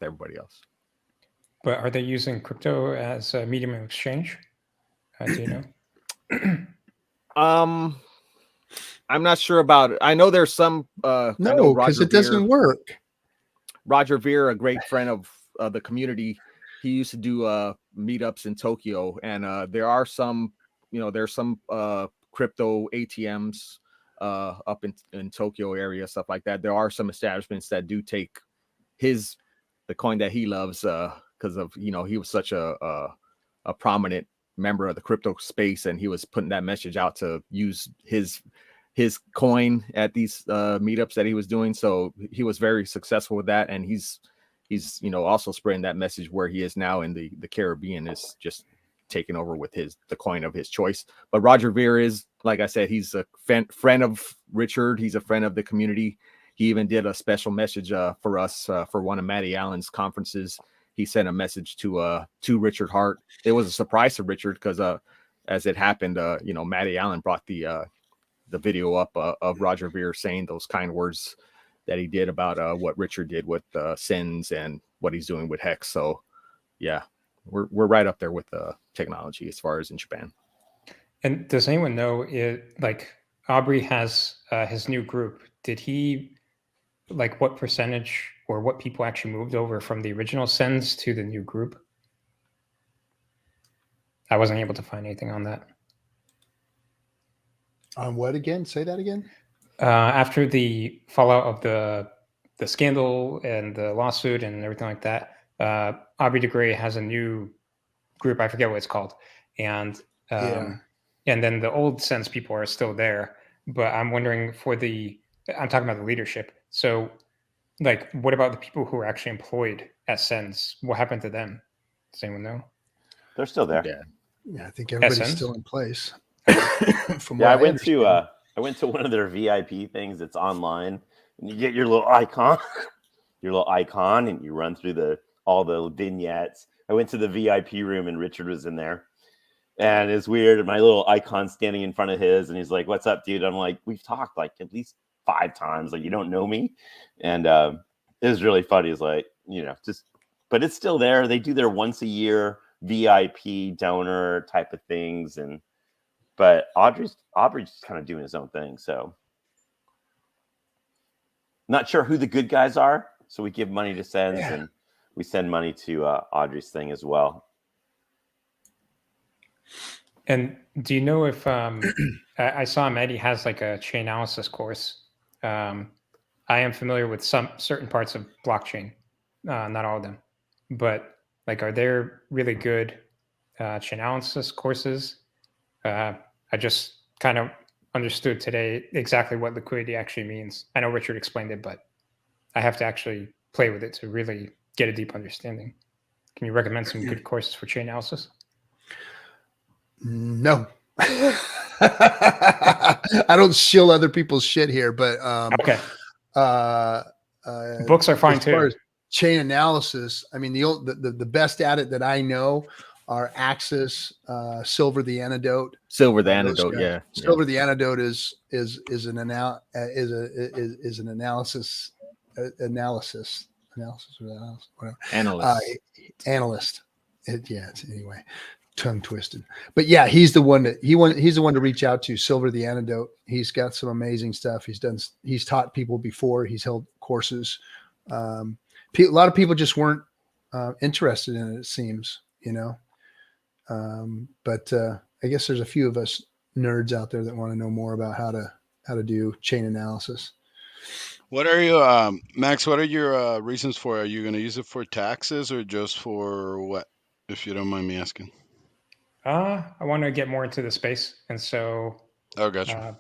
everybody else. But are they using crypto as a medium of exchange? Do you know? I'm not sure about it. I know there's some. No, because it doesn't work. Roger Ver, a great friend of the community, he used to do meetups in Tokyo, and there are some, you know, there's some crypto ATMs up in Tokyo area, stuff like that. There are some establishments that do take the coin that he loves because of, you know, he was such a prominent member of the crypto space, and he was putting that message out to use his coin at these meetups that he was doing. So he was very successful with that, and he's you know, also spreading that message where he is now in the Caribbean, is just taking over with the coin of his choice. But Roger Ver is, like I said, he's a friend of Richard. He's a friend of the community. He even did a special message for us for one of Matty Allen's conferences. He sent a message to Richard Hart. It was a surprise to Richard because as it happened, you know, Matty Allen brought the video up of Roger Ver saying those kind words that he did about what Richard did with Sins and what he's doing with Hex. So yeah, we're right up there with technology as far as in Japan. And does anyone know like Aubrey has his new group? Did he, like, what percentage or what people actually moved over from the original Sens to the new group? I wasn't able to find anything on that. On what again? Say that again. After the fallout of the scandal and the lawsuit and everything like that, Aubrey de Grey has a new group. I forget what it's called, and then the old Sens people are still there. But I'm wondering I'm talking about the leadership. So, like, what about the people who are actually employed at Sens? What happened to them? Does anyone know? They're still there. Yeah, I think everybody's still in place. I went to one of their VIP things that's online, and you get your little icon, and you run through all the vignettes. I went to the VIP room, and Richard was in there, and it's weird. My little icon standing in front of his, and he's like, "What's up, dude?" I'm like, "We've talked like at least 5 times. Like, you don't know me," and it was really funny. It's like, you know, but it's still there. They do their once a year VIP donor type of things, but Aubrey's just kind of doing his own thing. So not sure who the good guys are. So we give money to Sens, and we send money to Audrey's thing as well. And do you know if I saw Maddie has like a chain analysis course? I am familiar with some certain parts of blockchain, not all of them, but like, are there really good chain analysis courses? I just kind of understood today exactly what liquidity actually means. I know Richard explained it, but I have to actually play with it to really get a deep understanding. Can you recommend some good courses for chain analysis? No. I don't shill other people's shit here, but okay. Books are fine too. As far as chain analysis, I mean, the best at it that I know are Axis, Silver the Antidote. Silver the Antidote, yeah. Silver the Antidote is an analysis, whatever. Analyst. Anyway, tongue twisted. But yeah, he's the one he's the one to reach out to. Silver the Antidote. He's got some amazing stuff. He's taught people before. He's held courses. A lot of people just weren't interested in it, it seems, but I guess there's a few of us nerds out there that want to know more about how to do chain analysis. What are you, Max? What are your reasons for? Are you going to use it for taxes or just for what? If you don't mind me asking. I want to get more into the space, and so. Oh, gotcha.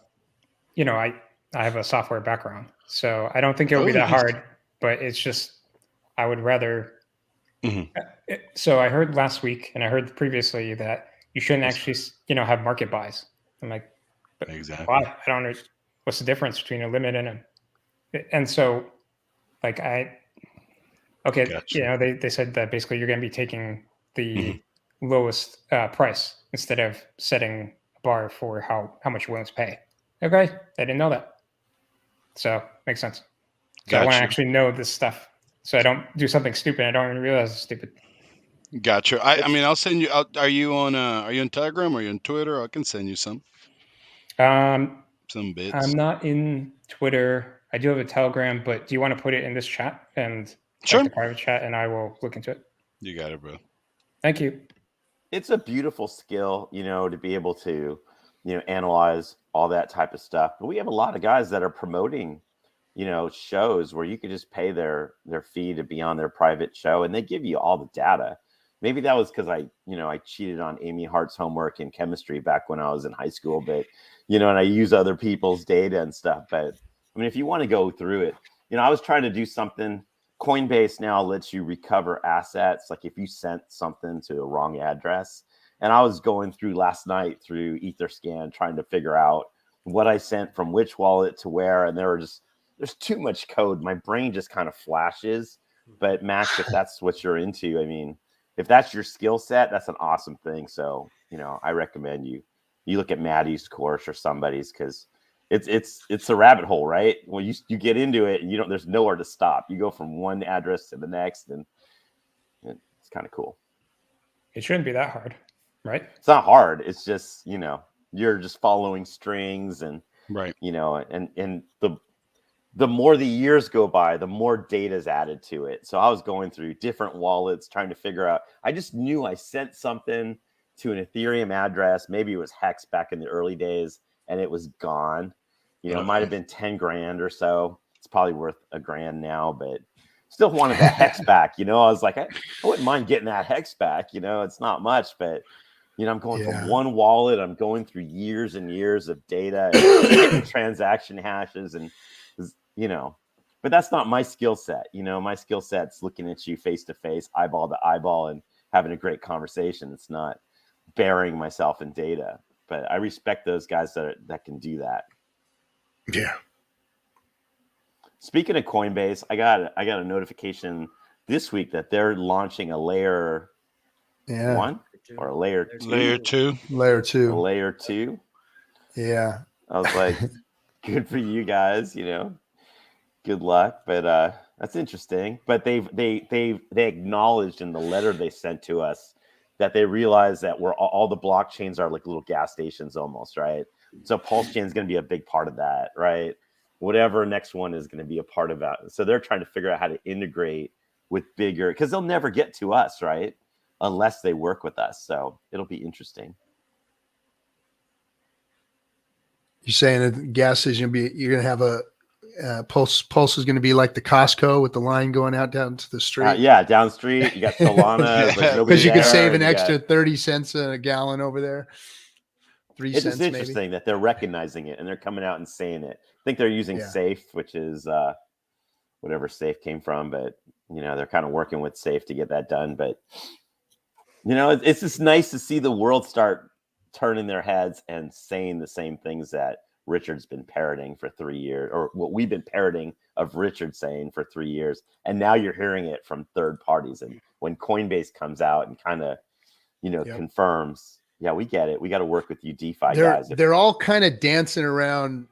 I have a software background, so I don't think it'll be that hard. But it's just I would rather. Mm-hmm. So I heard last week, and I heard previously that you shouldn't actually, have market buys. I'm like, exactly. Why? I don't know. What's the difference between a limit and so, like gotcha. They said that basically you're going to be taking the lowest price instead of setting a bar for how much you're willing to pay. Okay, I didn't know that. So makes sense. So gotcha. I want to actually know this stuff, so I don't do something stupid. I don't even realize it's stupid. Gotcha. I mean, I'll send you. Are you on Telegram? Are you on Twitter? I can send you some. Some bits. I'm not in Twitter. I do have a Telegram, but do you want to put it in this chat and sure, the private chat, and I will look into it. You got it, bro. Thank you. It's a beautiful skill, to be able to, analyze all that type of stuff. But we have a lot of guys that are promoting, shows where you could just pay their fee to be on their private show, and they give you all the data. Maybe that was because I cheated on Amy Hart's homework in chemistry back when I was in high school, but, and I use other people's data and stuff. But I mean, if you want to go through it, I was trying to do something. Coinbase now lets you recover assets. Like if you sent something to a wrong address, and I was going through last night through Etherscan, trying to figure out what I sent from which wallet to where. And there's too much code. My brain just kind of flashes. But Max, if that's what you're into, I mean, if that's your skill set, that's an awesome thing. So, I recommend you look at Maddie's course or somebody's, because it's a rabbit hole, right? Well, you get into it and there's nowhere to stop. You go from one address to the next, and it's kind of cool. It shouldn't be that hard, right? It's not hard. It's just, you're just following strings and, right. And the more the years go by, the more data is added to it. So I was going through different wallets, trying to figure out, I just knew I sent something to an Ethereum address. Maybe it was Hex back in the early days, and it was gone. It might have been 10 grand or so. It's probably worth $1,000 now, but still wanted that Hex back. I was like, I wouldn't mind getting that Hex back. It's not much, but I'm going from one wallet. I'm going through years and years of data, and transaction hashes, and but that's not my skill set. My skill set's looking at you face to face, eyeball to eyeball, and having a great conversation. It's not burying myself in data. But I respect those guys that can do that. Yeah. Speaking of Coinbase, I got a notification this week that they're launching a layer 1 or a layer 2. Layer 2. A layer 2. Yeah. I was like, good for you guys, good luck. But that's interesting. But they acknowledged in the letter they sent to us that they realize that all the blockchains are like little gas stations almost, right? So Pulse Chain is going to be a big part of that, right? Whatever next one is going to be a part of that. So they're trying to figure out how to integrate with bigger, because they'll never get to us, right? Unless they work with us. So it'll be interesting. You're saying that gas station you're going to have a Pulse is going to be like the Costco with the line going out down to the street. Yeah, down street. You got Solana. Because you can save an extra 30 cents a gallon over there. 3 cents It's interesting that they're recognizing it and they're coming out and saying it. I think they're using Safe, which is whatever Safe came from, but they're kind of working with Safe to get that done. But it's just nice to see the world start turning their heads and saying the same things that Richard's been parroting for 3 years, or what we've been parroting of Richard saying for 3 years. And now you're hearing it from third parties. And when Coinbase comes out and kind of, confirms, yeah, we get it. We got to work with you DeFi guys. They're all kind of dancing around,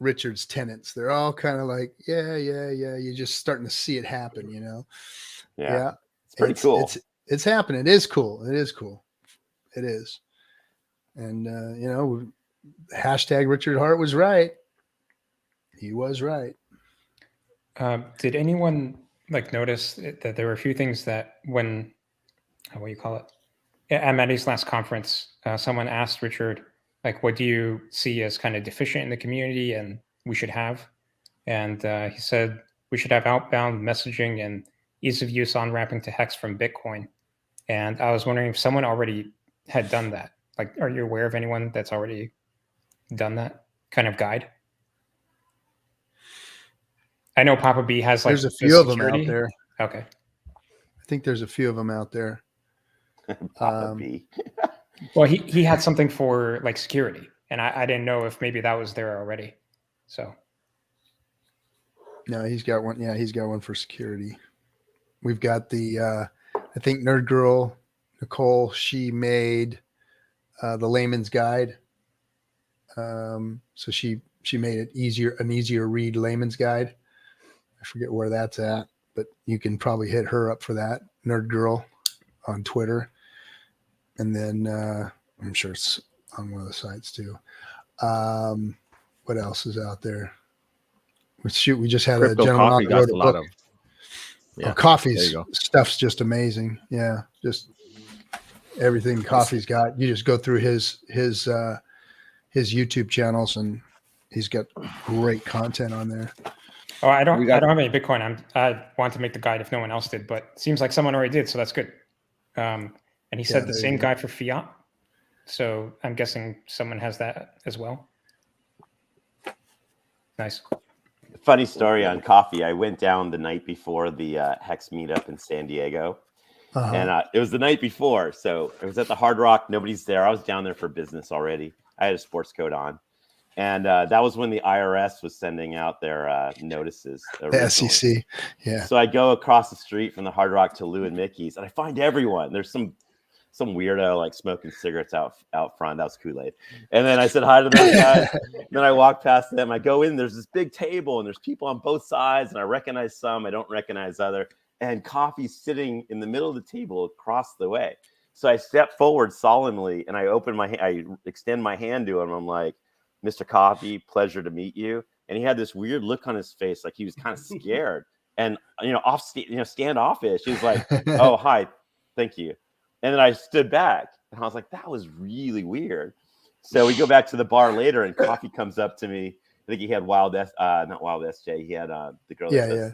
Richard's tenants. They're all kind of like, yeah. You're just starting to see it happen, Yeah. It's pretty cool. it's happening. It is cool. It is cool. It is. And, hashtag Richard Hart was right. He was right. Did anyone notice that there were a few things that when, what do you call it? At Maddie's last conference, someone asked Richard, what do you see as kind of deficient in the community and we should have? And he said, we should have outbound messaging and ease of use on-ramping to Hex from Bitcoin. And I was wondering if someone already had done that. Are you aware of anyone that's already done that kind of guide? I know Papa B has there's a few of them out there. Okay. I think there's a few of them out there. Papa B. Well, he had something for security, and I didn't know if maybe that was there already. So. No, he's got one. Yeah, he's got one for security. We've got the, I think Nerd Girl, Nicole, she made the layman's guide. So she made it an easier read layman's guide. I forget where that's at, but you can probably hit her up for that. Nerd Girl on Twitter. And then I'm sure it's on one of the sites too. What else is out there? We just had Crypto a gentleman Coffee on got wrote a a lot book. of. Yeah, Coffee's stuff's just amazing. Yeah, just everything Coffee's got. You just go through his YouTube channels, and he's got great content on there. Oh, I don't have any Bitcoin. I want to make the guide if no one else did, but it seems like someone already did, so that's good. And he said the same guide for fiat, so I'm guessing someone has that as well. Nice. Funny story on Coffee. I went down the night before the Hex meetup in San Diego. And it was the night before. So it was at the Hard Rock. Nobody's there. I was down there for business already. I had a sports coat on. And that was when the IRS was sending out their notices. The SEC. Yeah. So I go across the street from the Hard Rock to Lou and Mickey's, and I find everyone. There's some weirdo smoking cigarettes out front. That was Kool-Aid. And then I said hi to those guys. Then I walk past them. I go in. There's this big table, and there's people on both sides. And I recognize some. I don't recognize other. And Coffee's sitting in the middle of the table across the way. So I step forward solemnly, and I extend my hand to him. I'm like, Mr. Coffee, pleasure to meet you. And he had this weird look on his face, like he was kind of scared and standoffish. He was like, "Oh, hi, thank you." And then I stood back, and I was like, "That was really weird." So we go back to the bar later, and Coffee comes up to me. I think he had not Wild SJ. He had the girl that does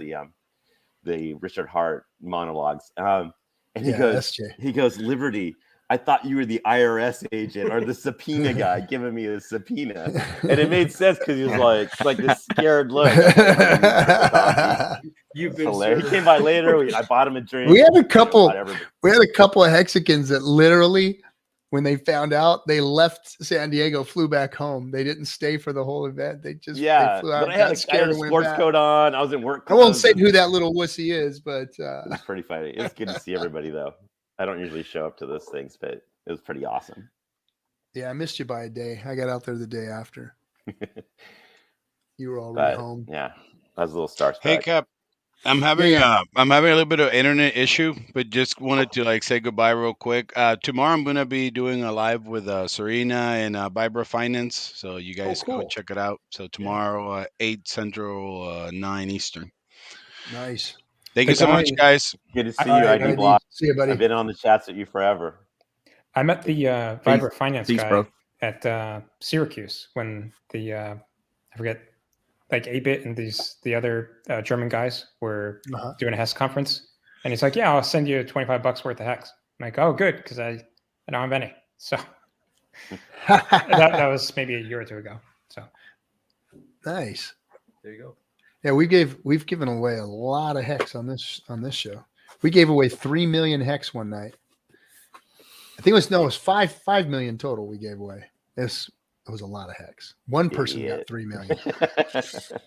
the Richard Hart monologues. And he goes, "Liberty, I thought you were the IRS agent or the subpoena guy giving me the subpoena." And it made sense because he was like this scared look. You've been hilarious. He came by later. I bought him a drink. We had a couple of Hexicans that literally, when they found out, they left San Diego, flew back home. They didn't stay for the whole event. They just they flew out. But I had a sports coat on. I was in work clothes. I won't say who that little wussy is, but it was pretty funny. It was good to see everybody though. I don't usually show up to those things, but it was pretty awesome. Yeah, I missed you by a day. I got out there the day after. You were already home. Yeah, I was a little starstruck. Hey, Cap, I'm having a little bit of internet issue, but just wanted to say goodbye real quick. Tomorrow I'm gonna be doing a live with Serena and Vibra Finance, so you guys go check it out. So tomorrow 8 Central, 9 Eastern. Nice. Thank you so much, guys. Good to see you, ID Block. See you, buddy. I've been on the chats with you forever. I met the Vibra Finance guy at Syracuse when the I forget, 8-Bit and the other German guys were doing a Hex conference, and he's like, "Yeah, I'll send you $25 worth of Hex." I'm like, "Oh, good," because I don't have any. So that was maybe a year or two ago. So nice. There you go. Yeah, we've given away a lot of Hex on this show. We gave away 3 million Hex one night. I think it was 5 million total we gave away. It was a lot of Hex. One person got 3 million.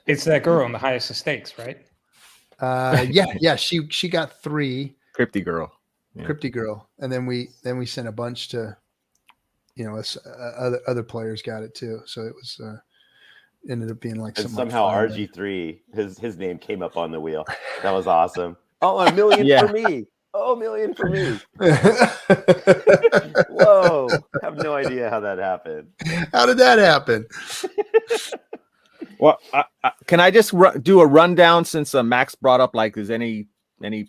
It's that girl in the highest of stakes, right? Yeah. She got 3. Crypty Girl. Yeah. Crypty Girl, and then we sent a bunch to, other players got it too. So it was ended up being like something. Somehow RG3, his name came up on the wheel. That was awesome. Oh, $1 million for me. Oh, $1 million for me. Whoa. I have no idea how that happened. How did that happen? Well, can I just do a rundown since Max brought up, like, is any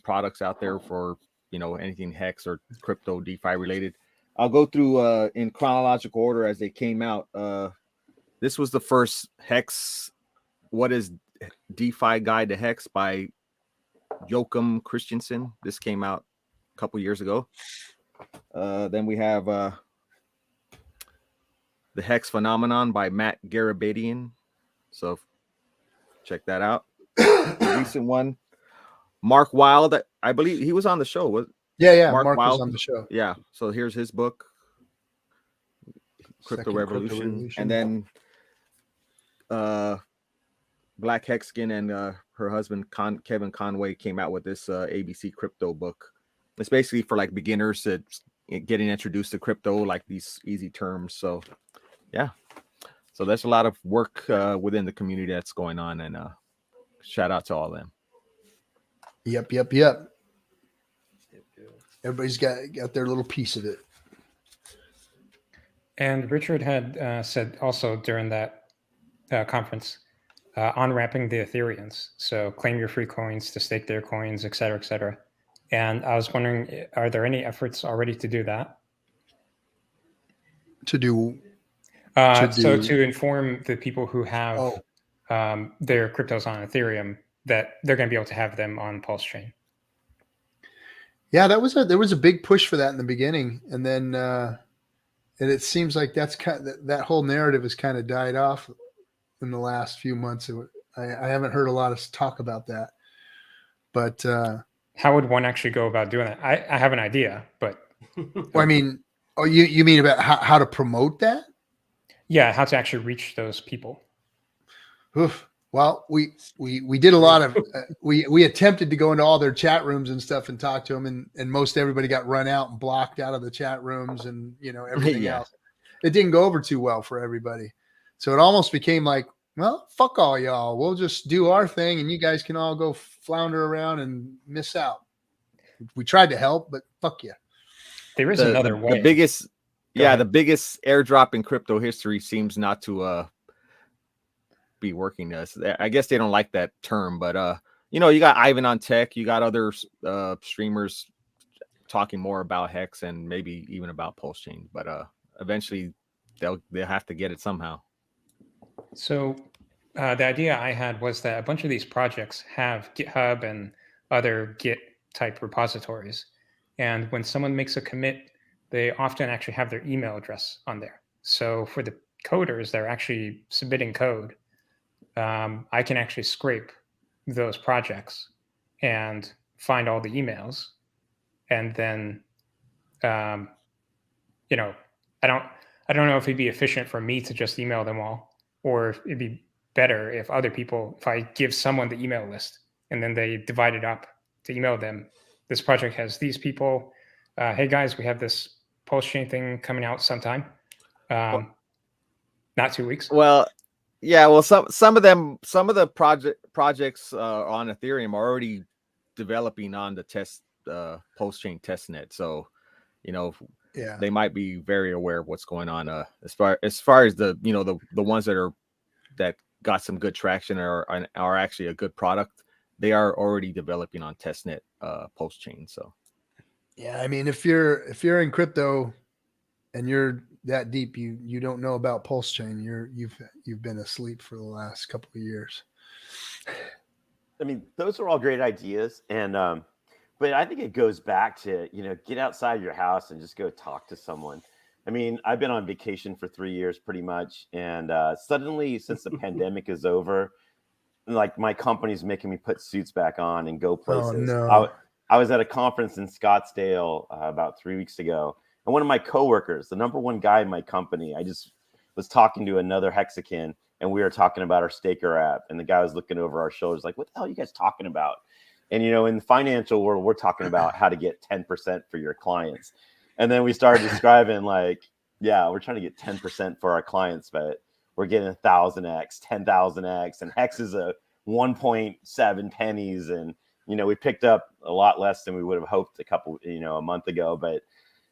products out there for, anything Hex or crypto DeFi related? I'll go through in chronological order as they came out. This was the first Hex, What is DeFi Guide to Hex by Joachim Christensen. This came out a couple years ago. Then we have The Hex Phenomenon by Matt Garabedian. So check that out. The recent one, Mark Wild. I believe he was on the show. Yeah. Mark was on the show. Yeah. So here's his book, Crypto Revolution. And then Black Hexican and her husband Kevin Conway came out with this ABC crypto book. It's basically for like beginners to getting introduced to crypto, like these easy terms. So yeah. So there's a lot of work within the community that's going on, and shout out to all of them. Yep. Everybody's got their little piece of it. And Richard had said also during that conference, on-ramping the Ethereans. So claim your free coins to stake their coins, et cetera, et cetera. And I was wondering, are there any efforts already to do that? To do... So to inform the people who have their cryptos on Ethereum that they're going to be able to have them on Pulse Chain. Yeah, there was a big push for that in the beginning, and then and it seems like that whole narrative has kind of died off in the last few months. I haven't heard a lot of talk about that. But how would one actually go about doing that? I have an idea, but well, I mean, you mean about how to promote that? Yeah, how to actually reach those people. Oof. Well, we did a lot of we attempted to go into all their chat rooms and stuff and talk to them, and most everybody got run out and blocked out of the chat rooms and everything else. It didn't go over too well for everybody, so it almost became like, well, fuck all y'all. We'll just do our thing, and you guys can all go flounder around and miss out. We tried to help, but fuck you. There is another way. The biggest airdrop in crypto history seems not to be working. I guess they don't like that term, but you got Ivan on Tech, you got other streamers talking more about Hex and maybe even about Pulse Chain, but eventually they'll have to get it somehow. So the idea I had was that a bunch of these projects have GitHub and other Git type repositories, and when someone makes a commit, they often actually have their email address on there. So for the coders, they're actually submitting code. I can actually scrape those projects and find all the emails, and then, I don't know if it'd be efficient for me to just email them all, or it'd be better if if I give someone the email list and then they divide it up to email them. This project has these people. Hey guys, we have this Pulse Chain thing coming out sometime. Not 2 weeks. Well, yeah. Well, some of the projects on Ethereum are already developing on the Pulse Chain testnet. So, they might be very aware of what's going on. As far as the the ones that got some good traction or are actually a good product, they are already developing on testnet Pulse Chain. So. Yeah, I mean, if you're in crypto and you're that deep, you don't know about Pulse Chain. You've been asleep for the last couple of years. I mean, those are all great ideas, and but I think it goes back to get outside your house and just go talk to someone. I mean, I've been on vacation for 3 years pretty much, and suddenly since the pandemic is over, like my company's making me put suits back on and go places. Oh, no. I was at a conference in Scottsdale about 3 weeks ago, and one of my coworkers, the number one guy in my company, I just was talking to another Hexican, and we were talking about our Staker app, and the guy was looking over our shoulders like, what the hell are you guys talking about? And, in the financial world, we're talking about how to get 10% for your clients. And then we started describing like, yeah, we're trying to get 10% for our clients, but we're getting 1,000x, 10,000x, and Hex is a 1.7 pennies. And we picked up a lot less than we would have hoped a month ago. But,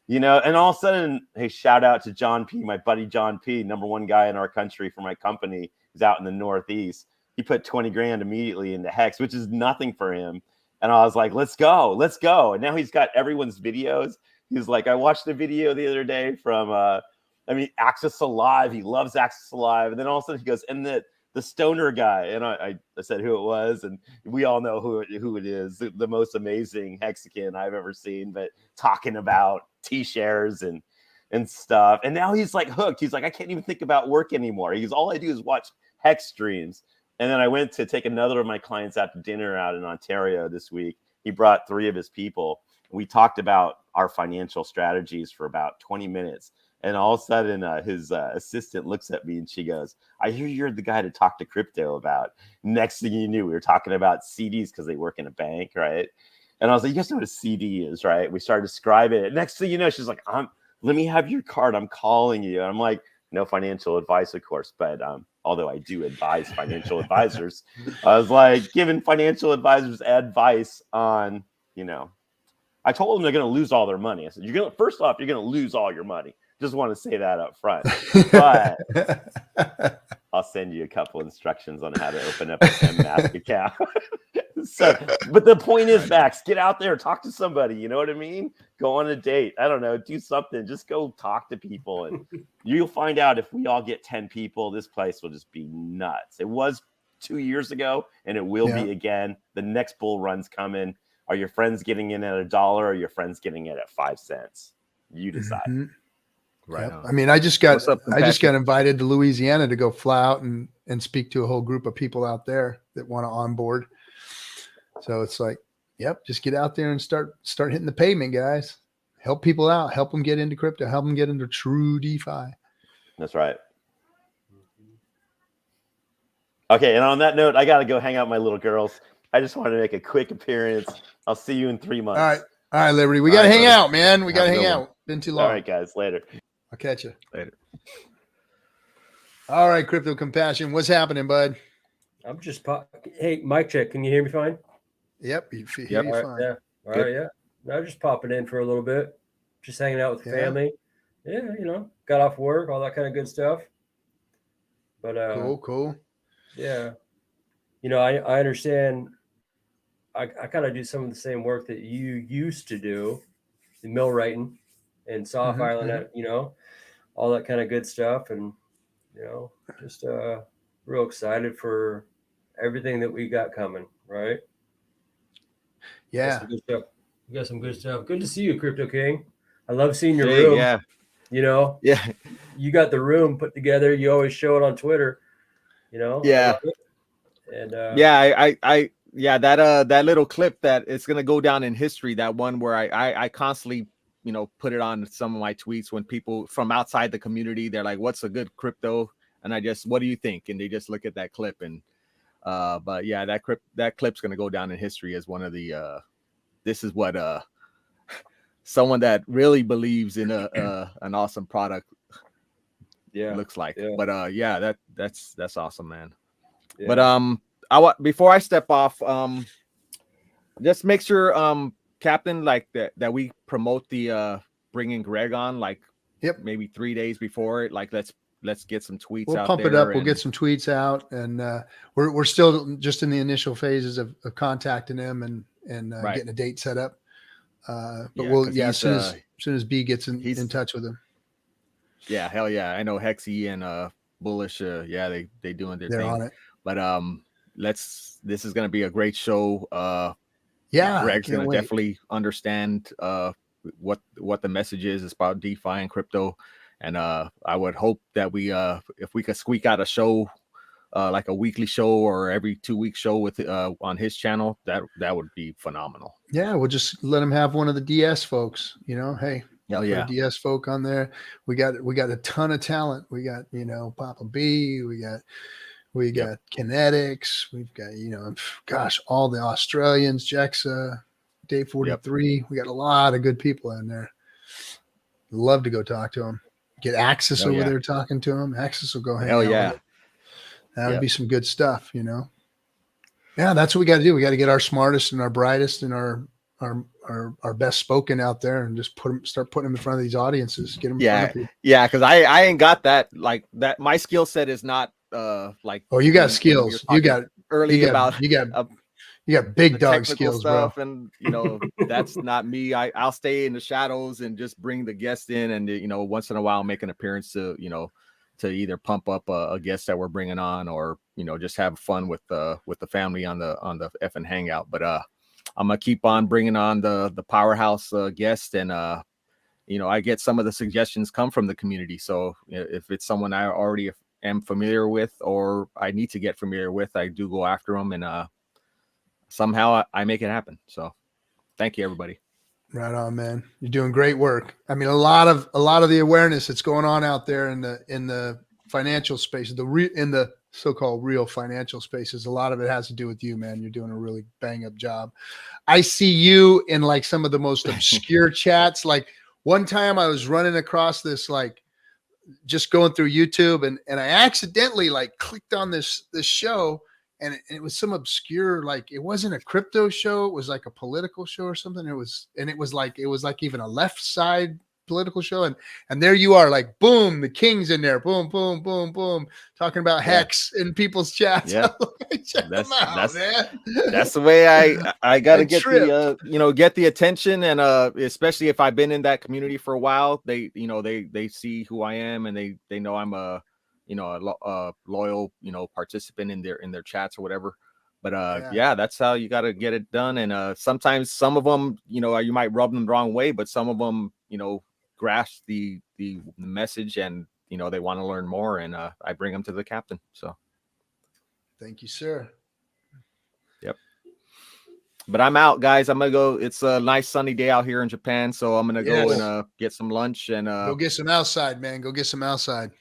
and all of a sudden, hey, shout out to John P., my buddy John P., #1 guy in our country for my company. He's out in the Northeast. He put 20 grand immediately into Hex, which is nothing for him. And I was like, let's go. And now he's got everyone's videos. He's like, I watched a video the other day from, Access Alive. He loves Access Alive. And then all of a sudden he goes, and the stoner guy. And I said who it was. And we all know who it is. The most amazing Hexican I've ever seen, but talking about T-shares and stuff. And now he's like hooked. He's like, I can't even think about work anymore. He's all I do is watch Hex streams. And then I went to take another of my clients out to dinner out in Ontario this week. He brought 3 of his people. We talked about our financial strategies for about 20 minutes. And all of a sudden, his assistant looks at me and she goes, I hear you're the guy to talk to crypto about. Next thing you knew, we were talking about CDs because they work in a bank, right? And I was like, you guys know what a CD is, right? We started describing it. Next thing you know, she's like, let me have your card. I'm calling you. And I'm like, no financial advice, of course. But although I do advise financial advisors, I was like giving financial advisors advice on, I told them they're going to lose all their money. I said, first off, you're going to lose all your money. Just want to say that up front. But I'll send you a couple instructions on how to open up a MMask account. But the point is, Max, get out there, talk to somebody. You know what I mean? Go on a date. I don't know, do something. Just go talk to people. And you'll find out if we all get 10 people, this place will just be nuts. It was 2 years ago, and it will be again. The next bull run's coming. Are your friends getting in at $1 or are your friends getting in at 5 cents? You decide. Mm-hmm. Right. Yep. I mean, I just got invited to Louisiana to go fly out and speak to a whole group of people out there that want to onboard. So it's like, yep, just get out there and start hitting the pavement, guys. Help people out. Help them get into crypto. Help them get into true DeFi. That's right. Okay, and on that note, I got to go hang out with my little girls. I just wanted to make a quick appearance. I'll see you in 3 months. All right, Liberty. We got to hang out, man. We got to hang out. Been too long. All right, guys. Later. I'll catch you later. All right, Crypto Compassion. What's happening, bud? I'm just hey, mic check. Can you hear me fine? Yep. You fine. Yeah. All right. Yeah. I'm just popping in for a little bit. Just hanging out with the family. Yeah. Got off work, all that kind of good stuff. But cool. Yeah. I understand. I kind of do some of the same work that you used to do, the mill writing and soft island, all that kind of good stuff. And, just real excited for everything that we got coming, right? Yeah. We got some good stuff. Good to see you, Crypto King. I love seeing your room. Yeah. Yeah. You got the room put together. You always show it on Twitter, Yeah. And that little clip that it's gonna go down in history. That one where I constantly put it on some of my tweets when people from outside the community, they're like, "What's a good crypto?" And I just, "What do you think?" And they just look at that clip and but yeah, that clip's gonna go down in history as one of the this is what someone that really believes in an awesome product looks like. Yeah. But that's awesome, man. Yeah. But before I step off, just make sure Captain, like that we promote the bringing Greg on, like maybe 3 days before it. Like let's get some tweets out. We'll pump it up. We'll get some tweets out, and we're still just in the initial phases of contacting him and getting a date set up. But as soon as B gets in touch with him. Yeah, hell yeah. I know Hexy and Bullish. They doing their thing. They're on it. But this is gonna be a great show. Greg's gonna definitely understand what the message is. It's about DeFi and crypto. And I would hope that we if we could squeak out a show like a weekly show or every 2 week show with on his channel, that would be phenomenal. Yeah, we'll just let him have one of the DS folks, hey. Hell yeah. DS folk on there. We got a ton of talent. We got, Papa B, we got Kinetics, we've got, all the Australians, Jexa, Day 43. Yep. We got a lot of good people in there. Love to go talk to them. Get Access over there talking to them. Access will go hang out. Yeah. That would be some good stuff, Yeah, that's what we got to do. We got to get our smartest and our brightest and our best spoken out there, and just start putting them in front of these audiences. Get them in front of people. Yeah, because I ain't got that like that. My skill set is not like. Oh, you got skills. You got big dog skills, stuff, bro. And that's not me. I'll stay in the shadows and just bring the guest in, and once in a while make an appearance to to either pump up a guest that we're bringing on, or just have fun with the family on the FN Hangout. But I'm gonna keep on bringing on the powerhouse guest, and I get some of the suggestions come from the community. So if it's someone I already am familiar with, or I need to get familiar with, I do go after them, and somehow I make it happen. So thank you, everybody. Right on, man. You're doing great work. I mean, a lot of the awareness that's going on out there in the financial space, in the so-called real financial spaces, a lot of it has to do with you, man. You're doing a really bang up job. I see you in like some of the most obscure chats. Like one time I was running across this, like just going through YouTube, and I accidentally like clicked on this show. And it was some obscure, like it wasn't a crypto show. It was like a political show or something. It was like even a left side political show. And there you are, like, boom, the king's in there. Boom, boom, boom, boom. Talking about Hex in people's chats. Yeah. That's the way I got to get get the attention. And especially if I've been in that community for a while, they see who I am, and they know I'm a loyal, participant in their chats or whatever. But that's how you got to get it done. And sometimes some of them, you might rub them the wrong way, but some of them, grasp the message, and they want to learn more, and I bring them to the captain. So thank you, sir. Yep. But I'm out, guys. I'm gonna go. It's a nice sunny day out here in Japan, so I'm gonna go and get some lunch and go get some outside, man. Go get some outside.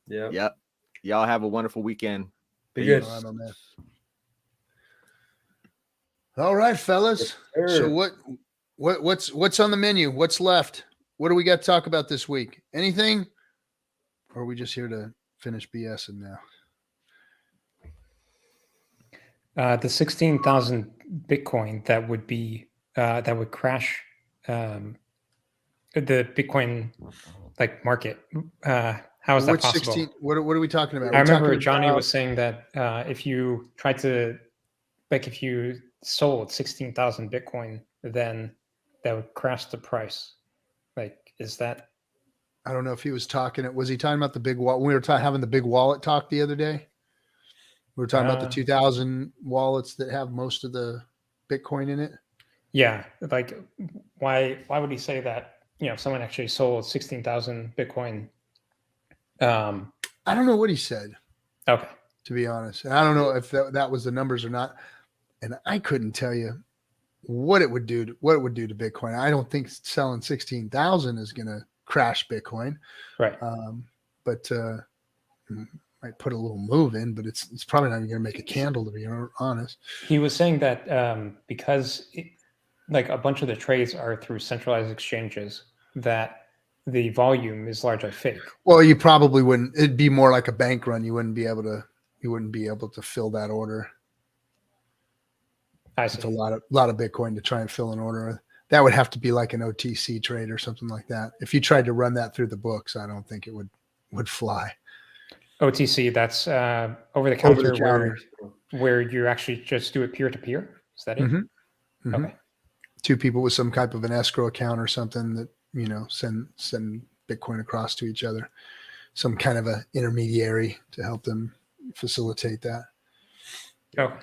Yeah. Yep. Y'all have a wonderful weekend. Be good. All right, fellas. Yes, so what's on the menu? What's left? What do we got to talk about this week? Anything? Or are we just here to finish BSing now? The 16,000 Bitcoin that would crash the Bitcoin like market. How is that possible? 16, what are we talking about? I remember Johnny was saying that if you try to, like, if you sold 16,000 Bitcoin, then that would crash the price. Like, is that? I don't know if he was talking. Was he talking about the big wallet? We were having the big wallet talk the other day. We were talking about the 2,000 wallets that have most of the Bitcoin in it. Yeah, like why would he say that? If someone actually sold 16,000 Bitcoin. I don't know what he said. Okay. To be honest, and I don't know if that was the numbers or not, and I couldn't tell you what it would do to Bitcoin. I don't think selling 16,000 is going to crash Bitcoin, right? But might put a little move in, but it's probably not even going to make a candle, to be honest. He was saying that because like a bunch of the trades are through centralized exchanges, that the volume is largely fake. Well, you probably wouldn't. It'd be more like a bank run. You wouldn't be able to fill that order. I see. It's a lot of Bitcoin to try and fill an order. That would have to be like an OTC trade or something like that. If you tried to run that through the books, I don't think it would fly. OTC, that's over the counter, where you actually just do it peer to peer. Is that it? Mm-hmm. Mm-hmm. Okay. Two people with some type of an escrow account or something that send Bitcoin across to each other. Some kind of a intermediary to help them facilitate that. Okay.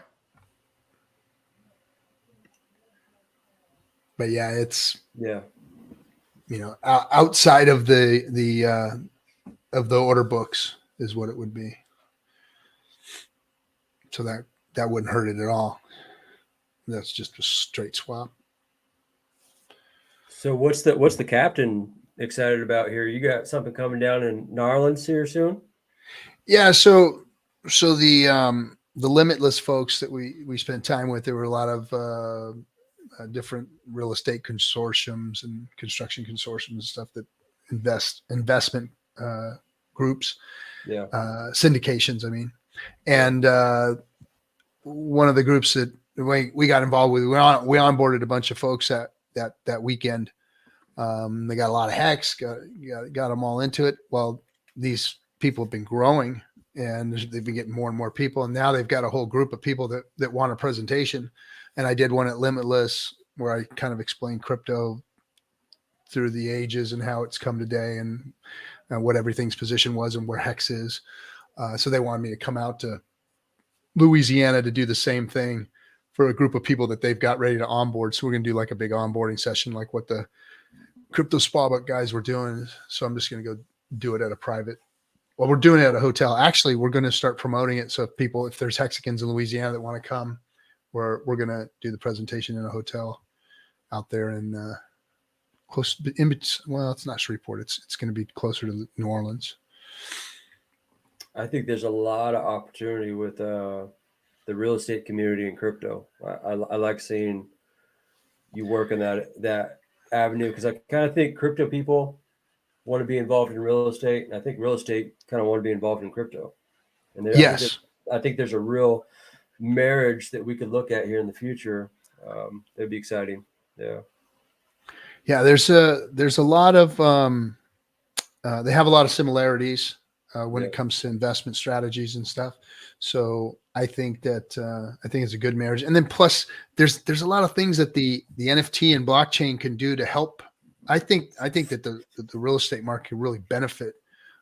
But yeah, it's outside outside of the order books is what it would be. So that wouldn't hurt it at all. That's just a straight swap. So what's the captain excited about here? You got something coming down in Narlands here soon? Yeah. So the Limitless folks that we spent time with, there were a lot of different real estate consortiums and construction consortiums and stuff that investment groups, syndications. I mean, and one of the groups that we got involved with, we onboarded a bunch of folks that weekend. They got a lot of Hex, got them all into it. Well, these people have been growing and they've been getting more and more people. And now they've got a whole group of people that want a presentation. And I did one at Limitless where I kind of explained crypto through the ages and how it's come today and what everything's position was and where Hex is. So they wanted me to come out to Louisiana to do the same thing for a group of people that they've got ready to onboard. So we're going to do like a big onboarding session, like what the Crypto Spa Book guys were doing. So I'm just going to go do it at a private. Well, we're doing it at a hotel. Actually, we're going to start promoting it. So if there's Hexicans in Louisiana that want to come, we're going to do the presentation in a hotel out there in close in. Well, it's not Shreveport. It's going to be closer to New Orleans. I think there's a lot of opportunity with the real estate community in crypto. I like seeing you work in that avenue because I kind of think crypto people want to be involved in real estate, and I think real estate kind of want to be involved in crypto. And yes, I think there's a real marriage that we could look at here in the future. That'd be exciting. Yeah. Yeah. There's a lot of they have a lot of similarities when it comes to investment strategies and stuff. So I think that it's a good marriage. And then plus there's a lot of things that the NFT and blockchain can do to help. I think that the real estate market can really benefit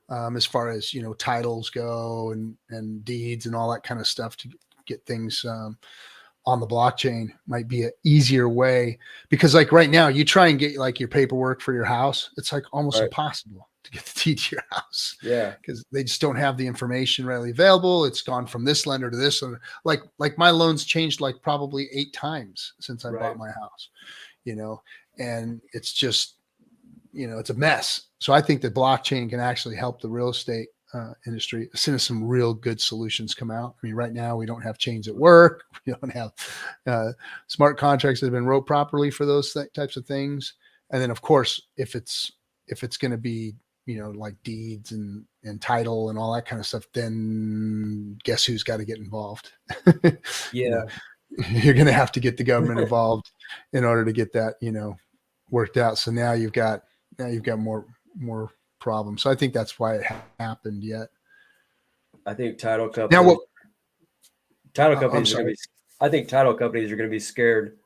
as far as, titles go and deeds and all that kind of stuff to get things on the blockchain might be an easier way, because like right now you try and get like your paperwork for your house. It's like almost impossible to get the deed to your house. Yeah. Because they just don't have the information readily available. It's gone from this lender to this lender. Like my loans changed like probably 8 times since I bought my house, and it's just, it's a mess. So I think that blockchain can actually help the real estate industry as soon as some real good solutions come out. I mean, right now we don't have chains at work. We don't have smart contracts that have been wrote properly for those types of things. And then of course, if it's going to be, like deeds and title and all that kind of stuff, then guess who's got to get involved? Yeah. You're going to have to get the government involved in order to get that, worked out. So now you've got more problems. So I think that's why it happened yet. I think title companies. Now, I think title companies are going to be scared.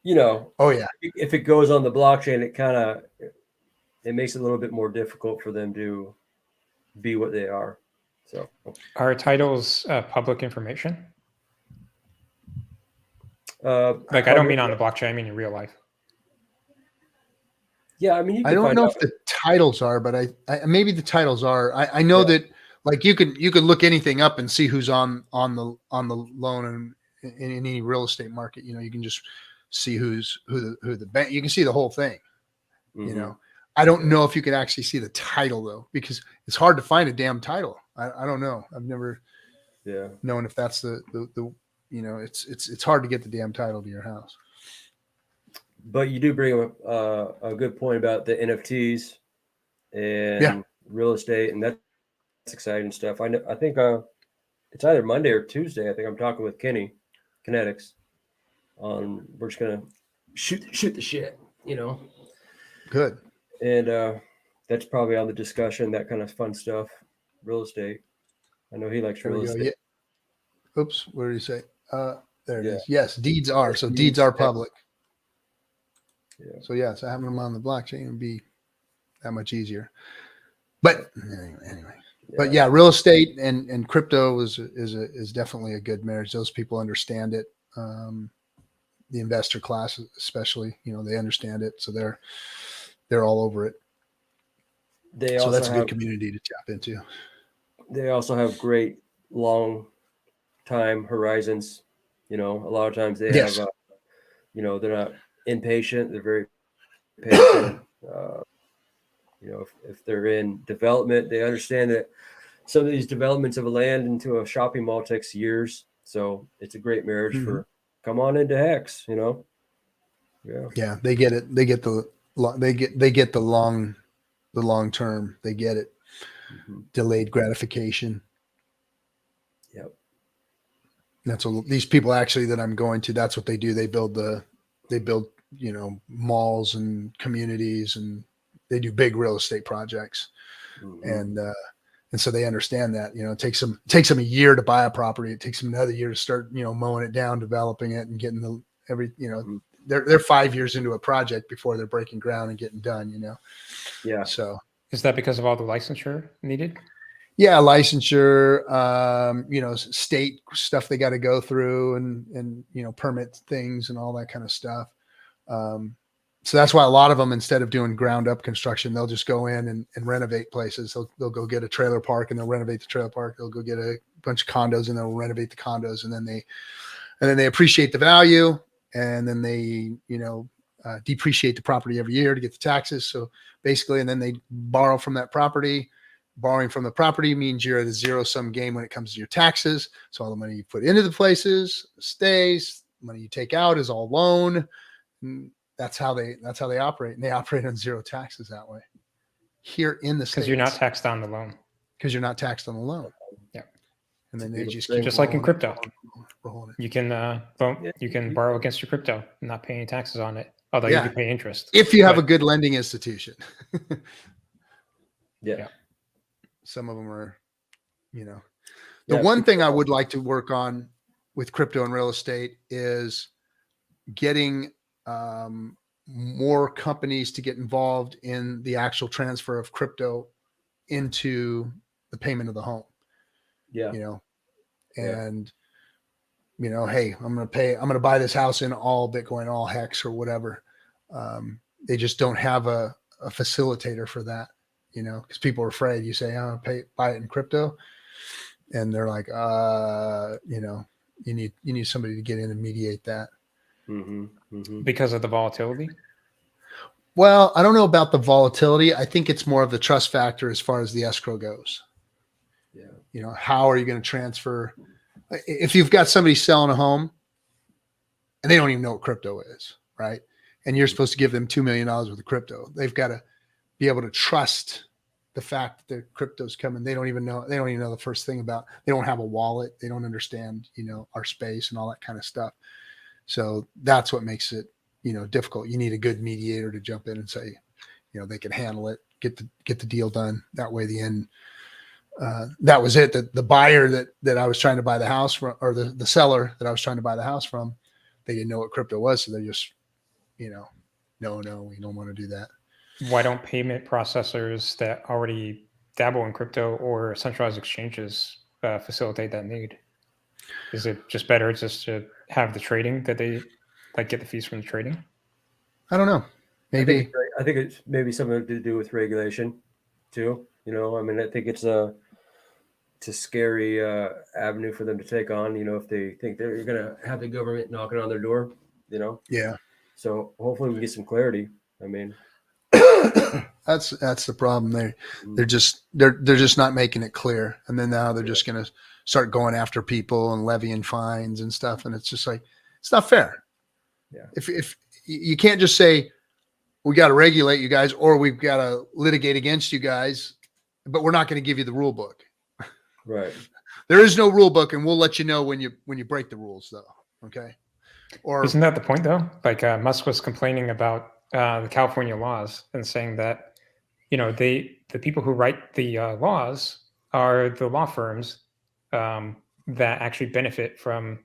Oh yeah. If it goes on the blockchain, it makes it a little bit more difficult for them to be what they are. So, are titles public information? I don't mean on the blockchain. I mean in real life. Yeah, I mean, I don't know if the titles are, but I maybe the titles are. I know that like you can look anything up and see who's on the loan and in any real estate market. You can just see who the bank. You can see the whole thing. Mm-hmm. I don't know if you can actually see the title though, because it's hard to find a damn title. I don't know. I've never known if that's the it's hard to get the damn title to your house. But you do bring up a good point about the NFTs and real estate, and that's exciting stuff. I think it's either Monday or Tuesday. I think I'm talking with Kenny Kinetics on. We're just gonna shoot the shit, Good. And that's probably on the discussion, that kind of fun stuff. Real estate. I know he likes real estate. Yeah. Oops, what did he say? There it is. Yes, deeds are. So deeds are public. Yeah. So so having them on the blockchain would be that much easier. But anyway. But real estate and crypto is definitely a good marriage. Those people understand it. The investor class, especially, they understand it, so they're all over it. So that's a good community to tap into. They also have great long time horizons. A lot of times they have, they're not impatient. They're very patient. If they're in development, they understand that some of these developments of a land into a shopping mall takes years. So it's a great marriage for come on into Hex, Yeah. Yeah, they get it. They get the long term. They get it. Delayed gratification. Yep. That's these people actually that I'm going to, that's what they do. They build, malls and communities, and they do big real estate projects. And so they understand that, it takes them a year to buy a property. It takes them another year to start, mowing it down, developing it, and getting they're 5 years into a project before they're breaking ground and getting done, Yeah. So is that because of all the licensure needed? Yeah, licensure, state stuff they got to go through, and permit things and all that kind of stuff. So that's why a lot of them, instead of doing ground up construction, they'll just go in and renovate places. They'll go get a trailer park and they'll renovate the trailer park. They'll go get a bunch of condos and they'll renovate the condos, and then they appreciate the value, and then they depreciate the property every year to get the taxes. So basically, and then they borrow from that property. Borrowing from the property means you're at a zero-sum game when it comes to your taxes. So all the money you put into the places stays. Money you take out is all loan. And that's how they operate, and they operate on zero taxes that way. Here in the States, because you're not taxed on the loan. Because you're not taxed on the loan. Yeah, and then they just keep just like in crypto. Rolling you can borrow against your crypto and not pay any taxes on it, although you do pay interest if you have a good lending institution. Yeah. Some of them are, the one thing I would like to work on with crypto and real estate is getting more companies to get involved in the actual transfer of crypto into the payment of the home. Yeah. And, hey, I'm going to buy this house in all Bitcoin, all Hex or whatever. They just don't have a facilitator for that. Because people are afraid. You say, buy it in crypto. And they're like, you need somebody to get in and mediate that. Because of the volatility? Well, I don't know about the volatility. I think it's more of the trust factor as far as the escrow goes. Yeah. How are you going to transfer? If you've got somebody selling a home and they don't even know what crypto is, right? And you're supposed to give them $2 million worth of crypto. They've got to be able to trust the fact that their crypto's coming. They don't even know the first thing about, they don't have a wallet. They don't understand, our space and all that kind of stuff. So that's what makes it, difficult. You need a good mediator to jump in and say, they can handle it, get the deal done. That way, the end, that was it. The buyer that I was trying to buy the house from, or the seller that I was trying to buy the house from, they didn't know what crypto was. So they just, no, we don't want to do that. Why don't payment processors that already dabble in crypto or centralized exchanges facilitate that need? Is it just better just to have the trading that they get the fees from the trading? I don't know. Maybe. I think it's maybe something to do with regulation too. I think it's a scary avenue for them to take on, if they think they're going to have the government knocking on their door, Yeah. So hopefully we get some clarity. That's the problem. They're just not making it clear. And then now they're just going to start going after people and levying fines and stuff. And it's just like, it's not fair. Yeah. If you can't just say, we got to regulate you guys, or we've got to litigate against you guys, but we're not going to give you the rule book. Right. There is no rule book, and we'll let you know when you break the rules, though. Okay. Or isn't that the point though? Like Musk was complaining about the California laws and saying that, the people who write the laws are the law firms that actually benefit from,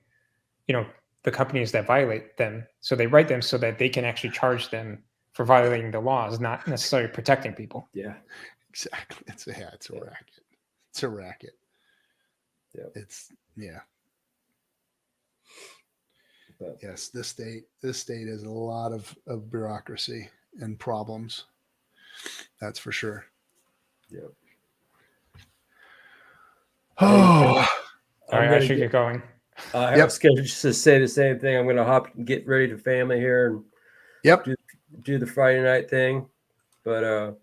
the companies that violate them. So they write them so that they can actually charge them for violating the laws, not necessarily protecting people. Yeah, exactly. It's a racket. It's a racket. Yeah. But yes, this state has a lot of bureaucracy and problems. That's for sure. Yep. Oh, all right, I should get going. I was going to just say the same thing. I'm going to hop and get ready to family here and do the Friday night thing. But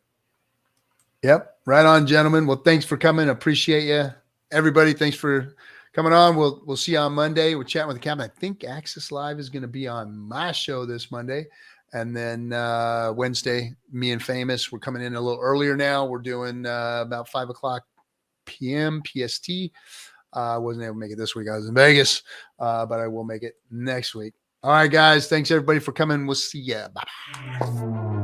yep, right on, gentlemen. Well, thanks for coming. Appreciate you, everybody. Thanks for coming on. We'll see you on Monday. We're chatting with the captain. I think Access Live is going to be on my show this Monday. And then Wednesday, me and Famous, we're coming in a little earlier now. We're doing about 5:00 p.m. PST. I wasn't able to make it this week. I was in Vegas, but I will make it next week. All right, guys. Thanks everybody for coming. We'll see ya. Bye.